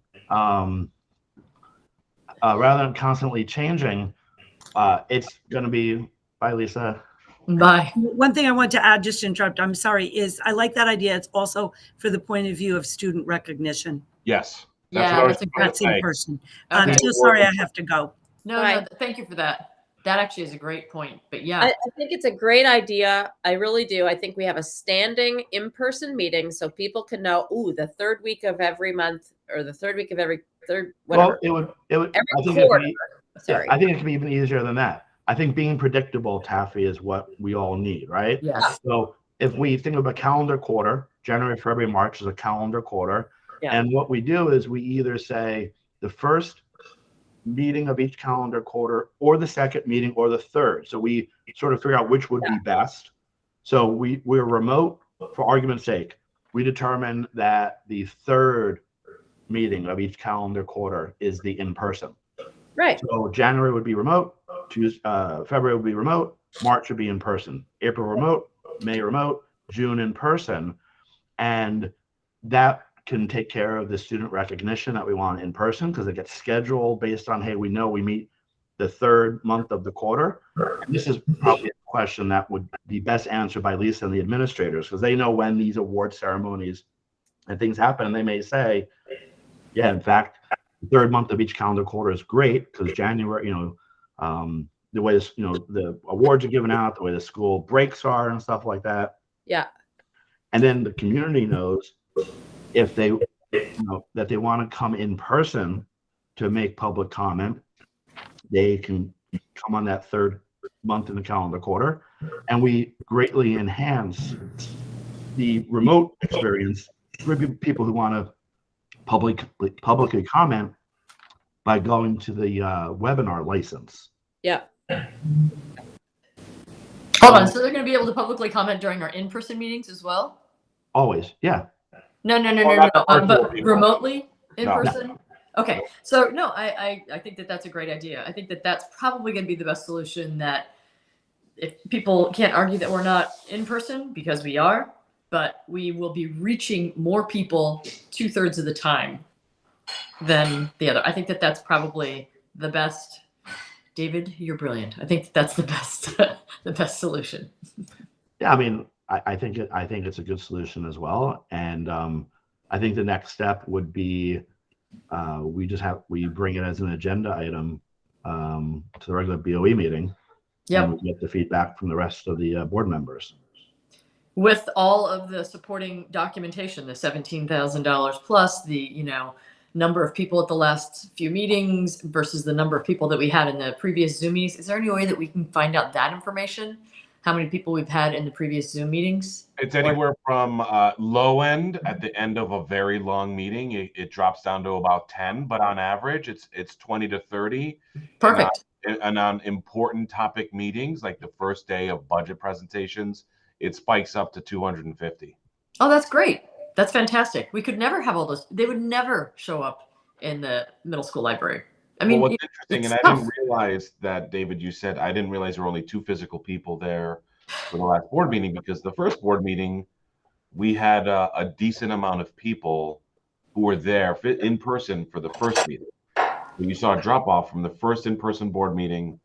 it's going to be, bye, Lisa. Bye. One thing I want to add, just to interrupt, I'm sorry, is I like that idea. It's also for the point of view of student recognition. Yes. That's in person. I'm so sorry I have to go. No, thank you for that. That actually is a great point. But yeah, I think it's a great idea. I really do. I think we have a standing in-person meeting so people can know, the third week of every month or the third week of every third, whatever. Well, it would every quarter. I think it can be even easier than that. I think being predictable, Taffy, is what we all need, right? Yes. So if we think of a calendar quarter, January, February, March is a calendar quarter. Yeah. And what we do is we either say the first meeting of each calendar quarter or the second meeting or the third. So we sort of figure out which would be best. So we're remote for argument's sake. We determine that the third meeting of each calendar quarter is the in-person. Right. So January would be remote. February would be remote. March would be in person. April remote. May remote. June in person. And that can take care of the student recognition that we want in person because it gets scheduled based on, hey, we know we meet the third month of the quarter. And this is probably a question that would be best answered by Lisa and the administrators because they know when these award ceremonies and things happen. And they may say, yeah, in fact, the third month of each calendar quarter is great because January, the way this, the awards are given out, the way the school breaks are and stuff like that. Yeah. And then the community knows if they, that they want to come in person to make public comment, they can come on that third month in the calendar quarter. And we greatly enhance the remote experience for people who want to publicly comment by going to the webinar license. Yeah. Hold on. So they're going to be able to publicly comment during our in-person meetings as well? Always. Yeah. No. But remotely in person? Okay. So no, I think that's a great idea. I think that's probably going to be the best solution. That if people can't argue that we're not in person because we are, but we will be reaching more people 2/3 of the time than the other. I think that's probably the best. David, you're brilliant. I think that's the best, the best solution. Yeah, I mean, I think it's a good solution as well. And I think the next step would be we bring it as an agenda item to the regular BOE meeting. Yeah, and we get the feedback from the rest of the board members. With all of the supporting documentation, the $17,000 plus the number of people at the last few meetings versus the number of people that we had in the previous Zoom meetings. Is there any way that we can find out that information? How many people we've had in the previous Zoom meetings? It's anywhere from low end at the end of a very long meeting. It drops down to about 10, but on average, it's 20 to 30. Perfect. And on important topic meetings, like the first day of budget presentations, it spikes up to 250. Oh, that's great. That's fantastic. We could never have all those. They would never show up in the middle school library. I mean, well, what's interesting, and I tough. didn't realize that, David, you said, I didn't realize there were only 2 physical people there for the last board meeting, because the first board meeting, we had a decent amount of people who were there in person for the first meeting. So you saw a drop off from the first in-person board meeting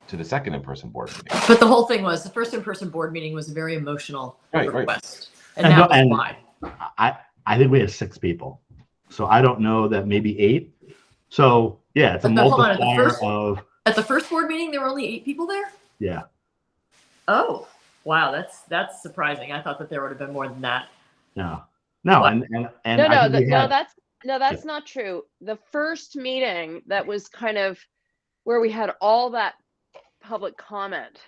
to the second in-person board meeting. But the whole thing was the first in-person board meeting was a very emotional request. And that was why. I think we had 6 people. So I don't know that maybe 8. So yeah, it's a multiplier of. At the first board meeting, there were only 8 people there? Yeah. Oh, wow. That's surprising. I thought that there would have been more than that. No. What? That's not true. The first meeting that was kind of where we had all that public comment,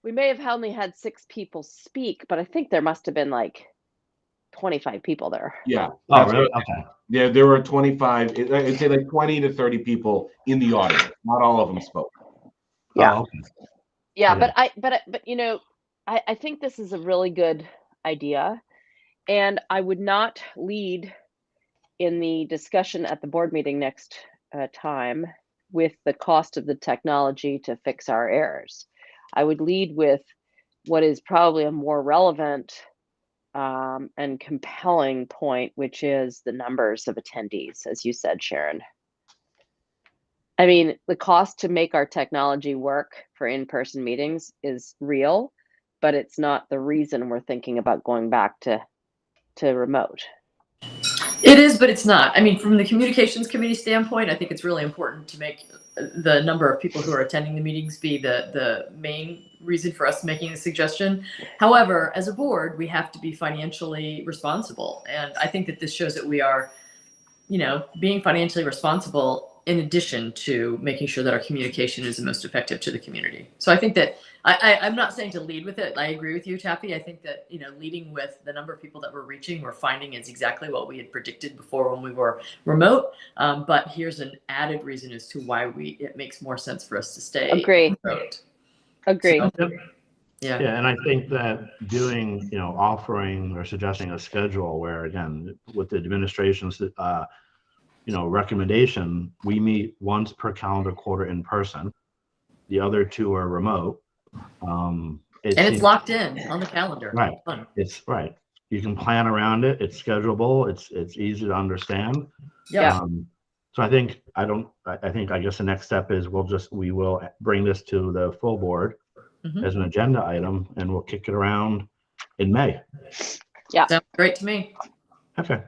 we may have only had 6 people speak, but I think there must have been like 25 people there. Yeah. Oh, really? Okay. Yeah, there were 25, I'd say like 20 to 30 people in the audience. Not all of them spoke. Yeah. Oh, okay. Yeah, Okay. but you know, I think this is a really good idea, and I would not lead in the discussion at the board meeting next time with the cost of the technology to fix our errors. I would lead with what is probably a more relevant and compelling point, which is the numbers of attendees, as you said, Sharon. I mean, the cost to make our technology work for in-person meetings is real, but it's not the reason we're thinking about going back to remote. It is, but it's not. I mean, from the communications committee standpoint, I think it's really important to make the number of people who are attending the meetings be the main reason for us making a suggestion. However, as a board, we have to be financially responsible. And I think that this shows that we are, being financially responsible in addition to making sure that our communication is the most effective to the community. So I think that I'm not saying to lead with it. I agree with you, Taffy. I think that, leading with the number of people that we're reaching, we're finding is exactly what we had predicted before when we were remote. But here's an added reason as to why it makes more sense for us to stay remote. Agree. So, yeah. Yeah, and I think that doing, offering or suggesting a schedule where, again, with the administration's, recommendation, we meet once per calendar quarter in person. The other 2 are remote. It's locked in on the calendar. Right. It's right. You can plan around it. It's schedulable. It's easy to understand. Yeah. So I guess the next step is we will bring this to the full board as an agenda item, and we'll kick it around in May. Yeah. Sounds great to me. Okay.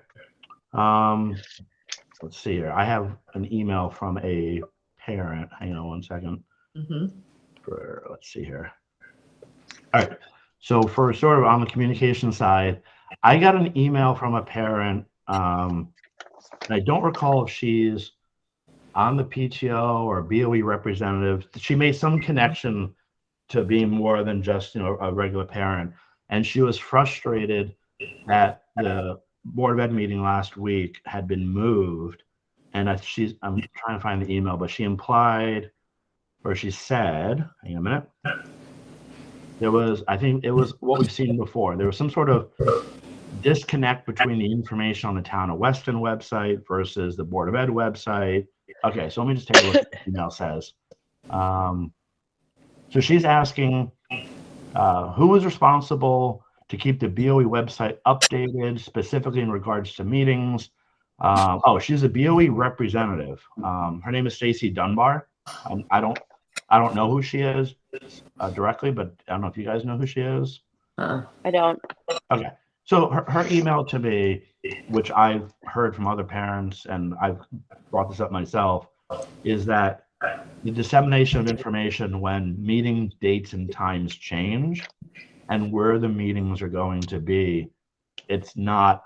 Let's see here. I have an email from a parent. Hang on one second. Let's see here. All right. So for sort of on the communication side, I got an email from a parent. And I don't recall if she's on the PTO or BOE representative. She made some connection to being more than just, a regular parent. And she was frustrated that the Board of Ed meeting last week had been moved. And I'm trying to find the email, but she implied, or she said, hang on a minute. I think it was what we've seen before. There was some sort of disconnect between the information on the Town of Weston website versus the Board of Ed website. Okay, so let me just take a look at what the email says. So she's asking who is responsible to keep the BOE website updated, specifically in regards to meetings. She's a BOE representative. Her name is Stacy Dunbar. I don't know who she is directly, but I don't know if you guys know who she is. I don't. Okay. So her email to me, which I've heard from other parents, and I've brought this up myself, is that the dissemination of information when meeting dates and times change and where the meetings are going to be, it's not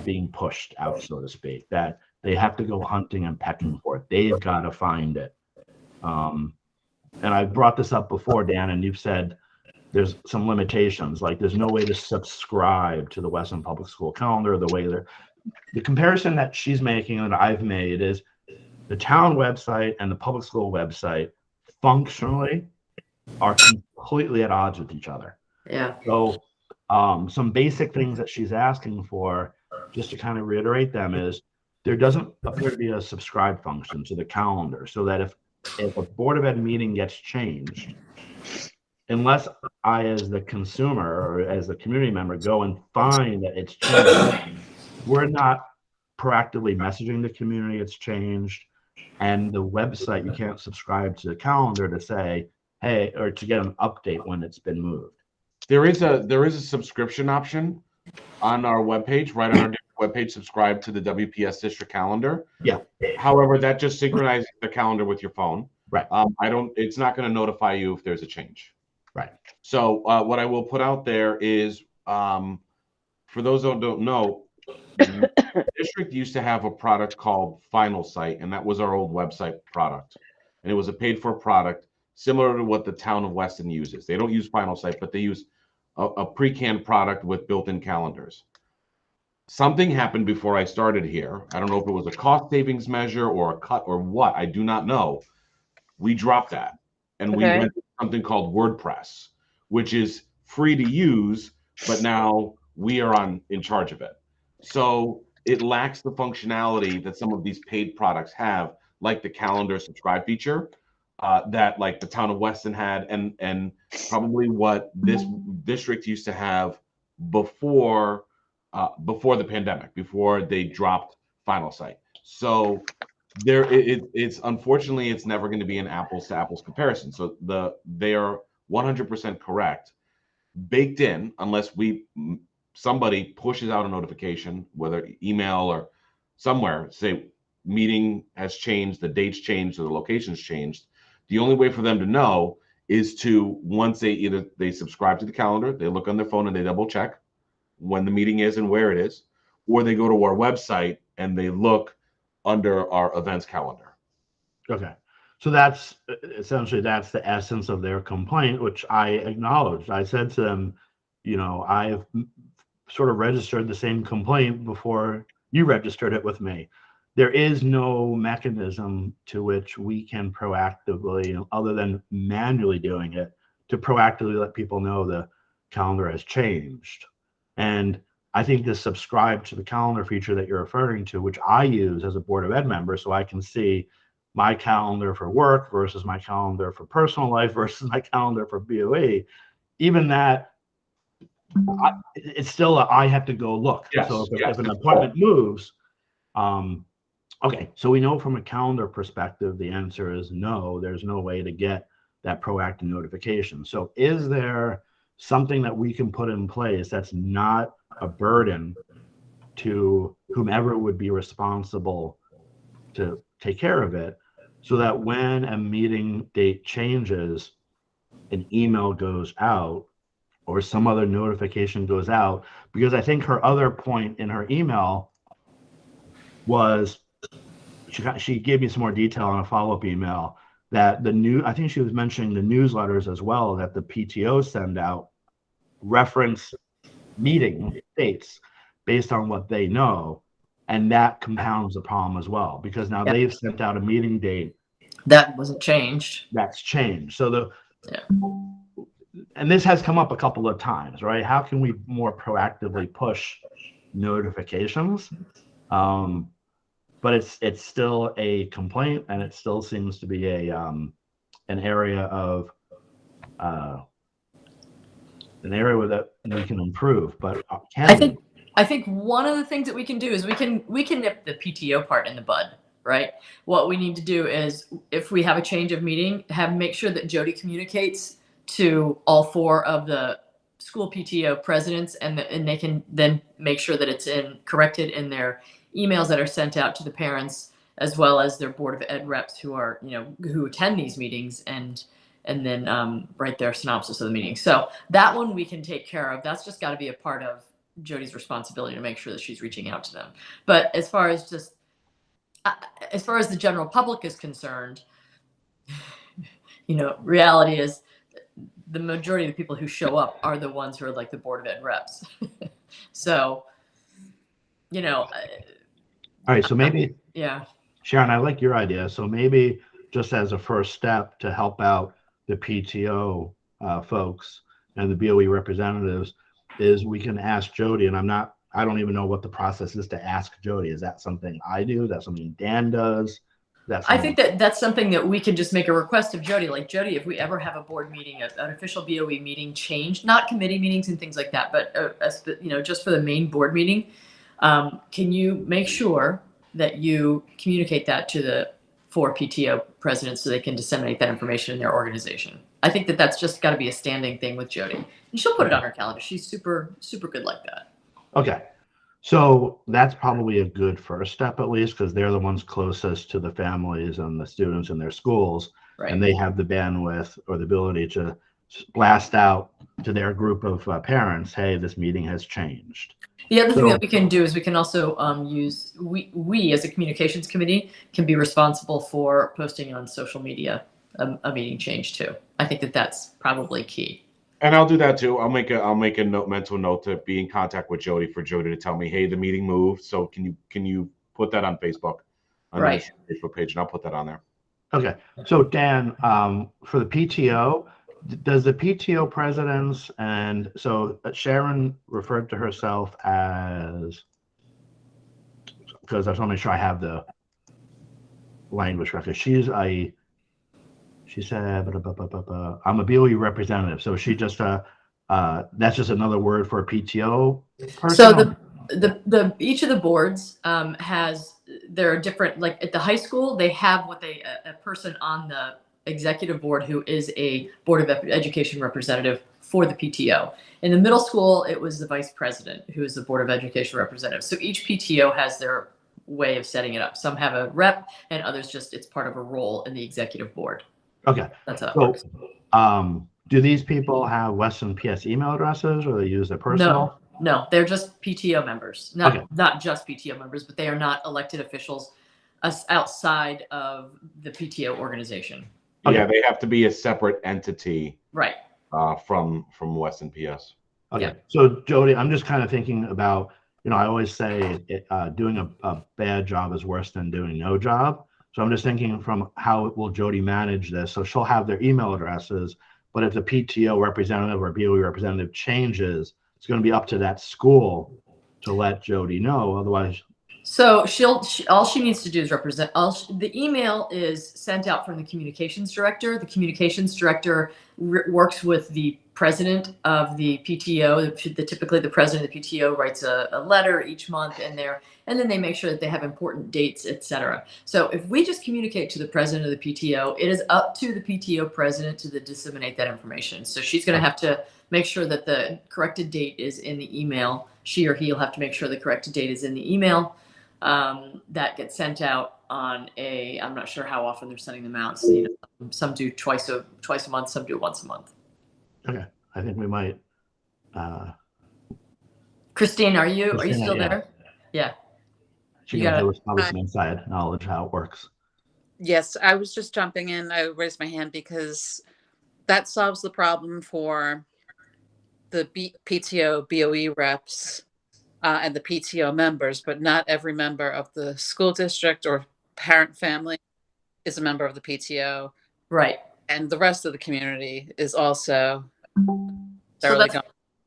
being pushed out, so to speak, that they have to go hunting and pecking for it. They've got to find it. And I've brought this up before, Dan, and you've said there's some limitations, like there's no way to subscribe to the Weston Public School calendar the comparison that she's making and that I've made is the town website and the public school website functionally are completely at odds with each other. Yeah. So some basic things that she's asking for, just to kind of reiterate them, is there doesn't appear to be a subscribe function to the calendar, so that if a Board of Ed meeting gets changed, unless I, as the consumer or as the community member, go and find that it's changed, we're not proactively messaging the community it's changed. And the website, you can't subscribe to the calendar to say, hey, or to get an update when it's been moved. There is a subscription option on our webpage, right on our webpage. Subscribe to the WPS district calendar. Yeah. However, that just synchronizes the calendar with your phone. Right. It's not going to notify you if there's a change. Right. So what I will put out there is, for those who don't know, the district used to have a product called Final Site, and that was our old website product. And it was a paid-for product similar to what the town of Weston uses. They don't use Final Site, but they use a pre-canned product with built-in calendars. Something happened before I started here. I don't know if it was a cost savings measure or a cut or what. I do not know. We dropped that, and we went to something called WordPress, which is free to use, but now we are in charge of it. So it lacks the functionality that some of these paid products have, like the calendar subscribe feature that like the town of Weston had, and probably what this district used to have before the pandemic, before they dropped Final Site. So it's unfortunately it's never going to be an apples to apples comparison. So they are 100% correct, baked in, unless somebody pushes out a notification, whether email or somewhere, say meeting has changed, the date's changed, or the location's changed. The only way for them to know is to, once they subscribe to the calendar, they look on their phone and they double check when the meeting is and where it is, or they go to our website and they look under our events calendar. Okay. So that's essentially, that's the essence of their complaint, which I acknowledged. I said to them, I've sort of registered the same complaint before you registered it with me. There is no mechanism to which we can proactively, other than manually doing it, to proactively let people know the calendar has changed. And I think the subscribe to the calendar feature that you're referring to, which I use as a Board of Ed member, so I can see my calendar for work versus my calendar for personal life versus my calendar for BOE, even that, it's still I have to go look. Yes, so yes. if an appointment moves, okay, so we know from a calendar perspective, the answer is no, there's no way to get that proactive notification. So is there something that we can put in place that's not a burden to whomever would be responsible to take care of it, so that when a meeting date changes, an email goes out or some other notification goes out? Because I think her other point in her email was, she gave me some more detail on a follow-up email, that I think she was mentioning the newsletters as well that the PTO send out reference meeting dates based on what they know, and that compounds the problem as well, because now they've sent out a meeting date that wasn't changed. That's changed. So and this has come up a couple of times, right? How can we more proactively push notifications? But it's still a complaint, and it still seems to be an area of an area where that we can improve. But I think one of the things that we can do is we can nip the PTO part in the bud, right? What we need to do is, if we have a change of meeting, make sure that Jody communicates to all 4 of the school PTO presidents, and they can then make sure that it's corrected in their emails that are sent out to the parents, as well as their Board of Ed reps who are, who attend these meetings, and then write their synopsis of the meeting. So that one we can take care of. That's just got to be a part of Jody's responsibility to make sure that she's reaching out to them. But as far as the general public is concerned, reality is the majority of the people who show up are the ones who are like the Board of Ed reps. So, all right. So maybe, Sharon, I like your idea. So maybe just as a first step to help out the PTO folks and the BOE representatives, is we can ask Jody, and I'm not I don't even know what the process is to ask Jody. Is that something I do? Is that something Dan does? I think that's something that we can just make a request of Jody. Like, Jody, if we ever have a board meeting, an official BOE meeting changed, not committee meetings and things like that, but just for the main board meeting, can you make sure that you communicate that to the 4 PTO presidents so they can disseminate that information in their organization? I think that that's just got to be a standing thing with Jody, and she'll put it on her calendar. She's super, super good like that. Okay. So that's probably a good first step, at least, because they're the ones closest to the families and the students in their schools, Right. and they have the bandwidth or the ability to blast out to their group of parents, hey, this meeting has changed. The other thing that we can do is we can also use, we as a communications committee can be responsible for posting on social media a meeting change too. I think that that's probably key. And I'll do that too. I'll make a mental note to be in contact with Jody for Jody to tell me, hey, the meeting moved. So can you put that on Facebook, on Right. the Facebook page, and I'll put that on there. Okay. So Dan, for the PTO, does the PTO presidents, and so Sharon referred to herself as, because I just want to make sure I have the language correct. She said, I'm a BOE representative. So she just, that's just another word for a PTO person? So the each of the boards there are different, like at the high school, they have a person on the executive board who is a Board of Education representative for the PTO. In the middle school, it was the vice president who is the Board of Education representative. So each PTO has their way of setting it up. Some have a rep and others just, it's part of a role in the executive board. Okay. That's how it works. Do these people have Weston PS email addresses, or they use their personal? No, they're just PTO members. Not just PTO members, but they are not elected officials outside of the PTO organization. Okay. Yeah, they have to be a separate entity, right? From Weston PS. Okay. Yeah. So Jody, I'm just kind of thinking about, I always say doing a bad job is worse than doing no job. So I'm just thinking from how will Jody manage this? So she'll have their email addresses, but if the PTO representative or BOE representative changes, it's going to be up to that school to let Jody know. Otherwise, so all she needs to do is represent. The email is sent out from the communications director. The communications director works with the president of the PTO. Typically, the president of the PTO writes a letter each month, and then they make sure that they have important dates, etc. So if we just communicate to the president of the PTO, it is up to the PTO president to disseminate that information. So she's going to have to make sure that the corrected date is in the email. She or he will have to make sure the corrected date is in the email. That gets sent out on I'm not sure how often they're sending them out. So, some do twice a month, some do it once a month. Okay. I think we might. Christine, are you still there? Yeah. She can give us probably some inside knowledge how it works. Yes, I was just jumping in. I raised my hand because that solves the problem for the PTO, BOE reps, and the PTO members, but not every member of the school district or parent family is a member of the PTO. Right. And the rest of the community is also. So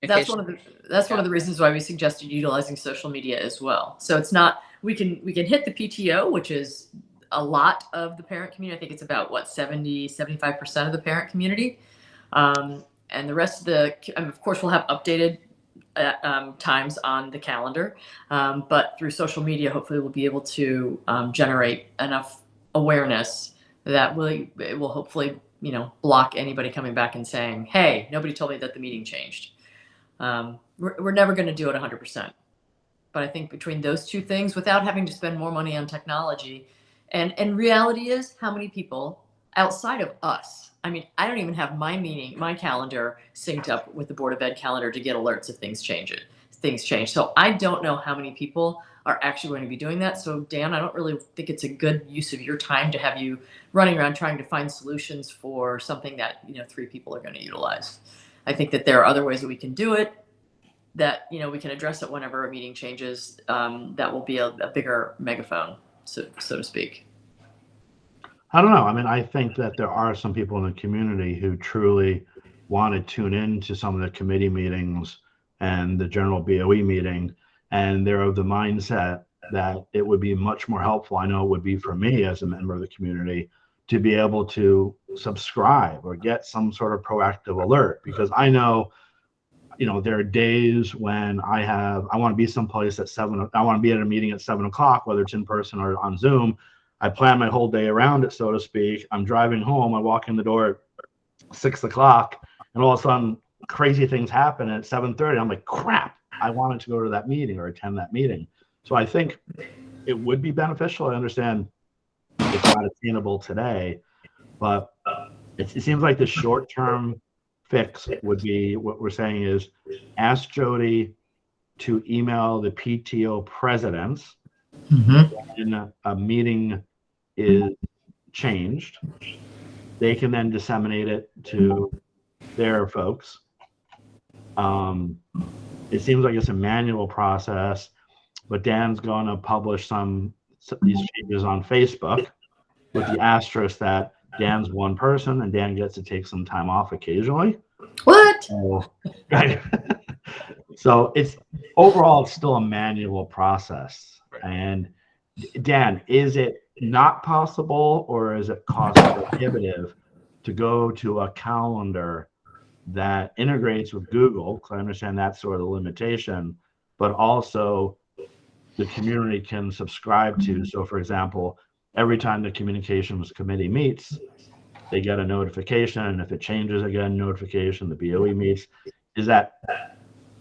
that's one of the reasons why we suggested utilizing social media as well. So it's not, we can hit the PTO, which is a lot of the parent community. I think it's about 75% of the parent community. And the rest of course, we'll have updated times on the calendar, but through social media, hopefully we'll be able to generate enough awareness that it will hopefully block anybody coming back and saying, hey, nobody told me that the meeting changed. We're never going to do it 100%, but I think between those two things, without having to spend more money on technology, and reality is, how many people outside of us, I mean, I don't even have my calendar synced up with the Board of Ed calendar to get alerts if things change. So I don't know how many people are actually going to be doing that. So Dan, I don't really think it's a good use of your time to have you running around trying to find solutions for something that 3 people are going to utilize. I think that there are other ways that we can do it, that we can address it whenever a meeting changes. That will be a bigger megaphone, so to speak. I don't know. I mean, I think that there are some people in the community who truly want to tune in to some of the committee meetings and the general BOE meeting. and they're of the mindset that it would be much more helpful. I know it would be for me as a member of the community to be able to subscribe or get some sort of proactive alert, because I know, there are days when I want to be someplace at 7. I want to be at a meeting at 7 o'clock, whether it's in person or on Zoom. I plan my whole day around it, so to speak. I'm driving home. I walk in the door at 6 o'clock, and all of a sudden, crazy things happen at 7:30. I'm like, crap! I wanted to go to that meeting or attend that meeting. So I think it would be beneficial. I understand it's not attainable today, but it seems like the short-term fix would be, what we're saying is, ask Jody to email the PTO presidents when a meeting is changed. They can then disseminate it to their folks. It seems like it's a manual process, but Dan's going to publish these changes on Facebook with the asterisk that Dan's one person and Dan gets to take some time off occasionally. What? So it's overall, it's still a manual process. And Dan, is it not possible, or is it cost prohibitive to go to a calendar that integrates with Google? Because I understand that's sort of the limitation, but also the community can subscribe to. So, for example, every time the communications committee meets, they get a notification, and if it changes again, notification, the BOE meets. Is that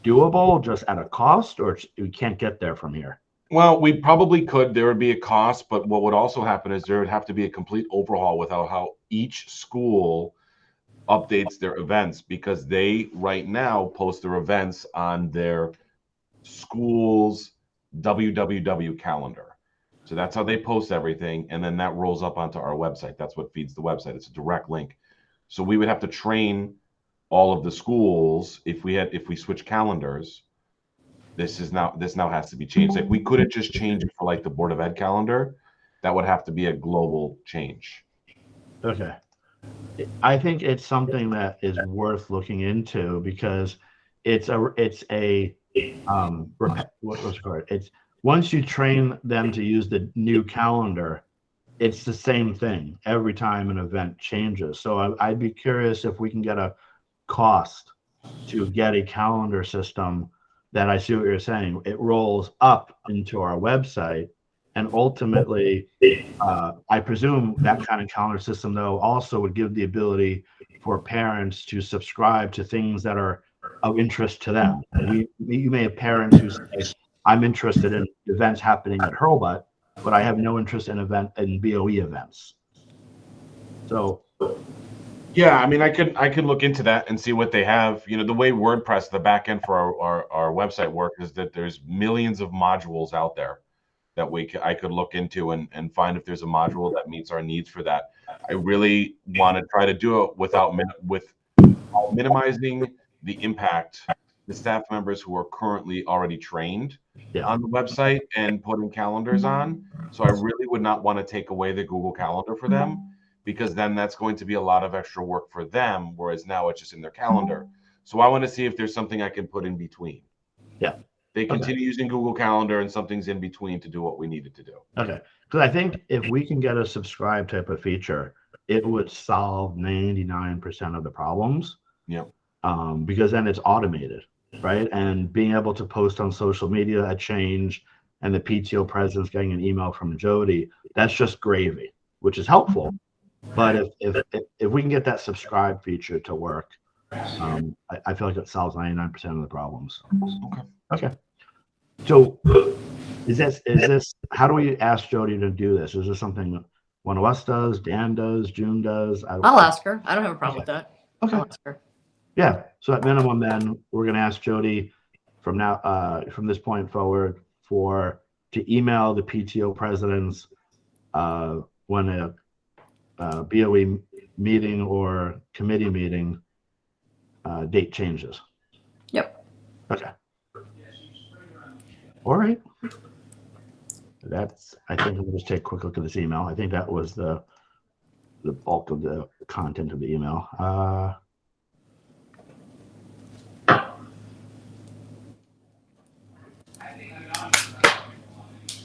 doable just at a cost, or we can't get there from here? Well, we probably could. There would be a cost, but what would also happen is there would have to be a complete overhaul with how each school updates their events, because they right now post their events on their school's www calendar. So that's how they post everything, and then that rolls up onto our website. That's what feeds the website. It's a direct link. So we would have to train all of the schools if we switch calendars. This now has to be changed. Like, we couldn't just change it for like the Board of Ed calendar. That would have to be a global change. Okay. I think it's something that is worth looking into, because it's once you train them to use the new calendar, it's the same thing every time an event changes. So I'd be curious if we can get a cost to get a calendar system that, I see what you're saying, it rolls up into our website. And ultimately, I presume that kind of calendar system, though, also would give the ability for parents to subscribe to things that are of interest to them. You may have parents who say, I'm interested in events happening at Hurlbut, but I have no interest in BOE events. So, yeah, I mean, I could look into that and see what they have. The way WordPress, the back end for our website work, is that there's millions of modules out there that I could look into and find if there's a module that meets our needs for that. I really want to try to do it without minimizing the impact the staff members who are currently already trained on the website and putting calendars on. So I really would not want to take away the Google Calendar for them, because then that's going to be a lot of extra work for them, whereas now it's just in their calendar. So I want to see if there's something I can put in between. Yeah. They continue using Google Calendar and something's in between to do what we needed to do. Okay. Because I think if we can get a subscribe type of feature, it would solve 99% of the problems. Yeah. Because then it's automated, right? And being able to post on social media a change, and the PTO president's getting an email from Jody, that's just gravy, which is helpful. But if we can get that subscribe feature to work, I feel like it solves 99% of the problems. Okay. So is this how do we ask Jody to do this? Is this something that one of us does, Dan does, June does? I'll ask her. I don't have a problem with that. Okay. I'll ask her. Yeah. So at minimum, then we're going to ask Jody from this point forward to email the PTO presidents when a BOE meeting or committee meeting date changes. Yep. Okay. All right. I think we'll just take a quick look at this email. I think that was the bulk of the content of the email.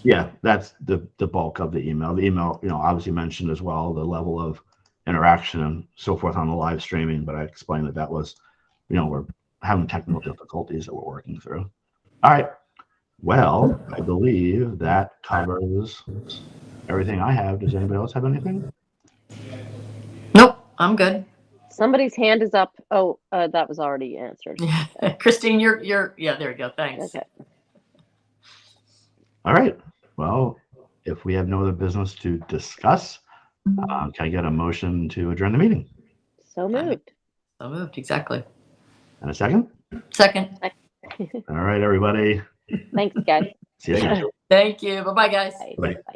Yeah, that's the bulk of the email. The email, obviously mentioned as well the level of interaction and so forth on the live streaming, but I explained that was, we're having technical difficulties that we're working through. All right. Well, I believe that covers everything I have. Does anybody else have anything? Nope, I'm good. Somebody's hand is up. Oh, that was already answered. Christine, you're yeah, there you go. Thanks. Okay. All right. Well, if we have no other business to discuss, can I get a motion to adjourn the meeting? So moved. So moved, exactly. And a second? Second. All right, everybody. Thanks, guys. See you again. Thank you. Bye-bye, guys. Bye. Bye. Bye.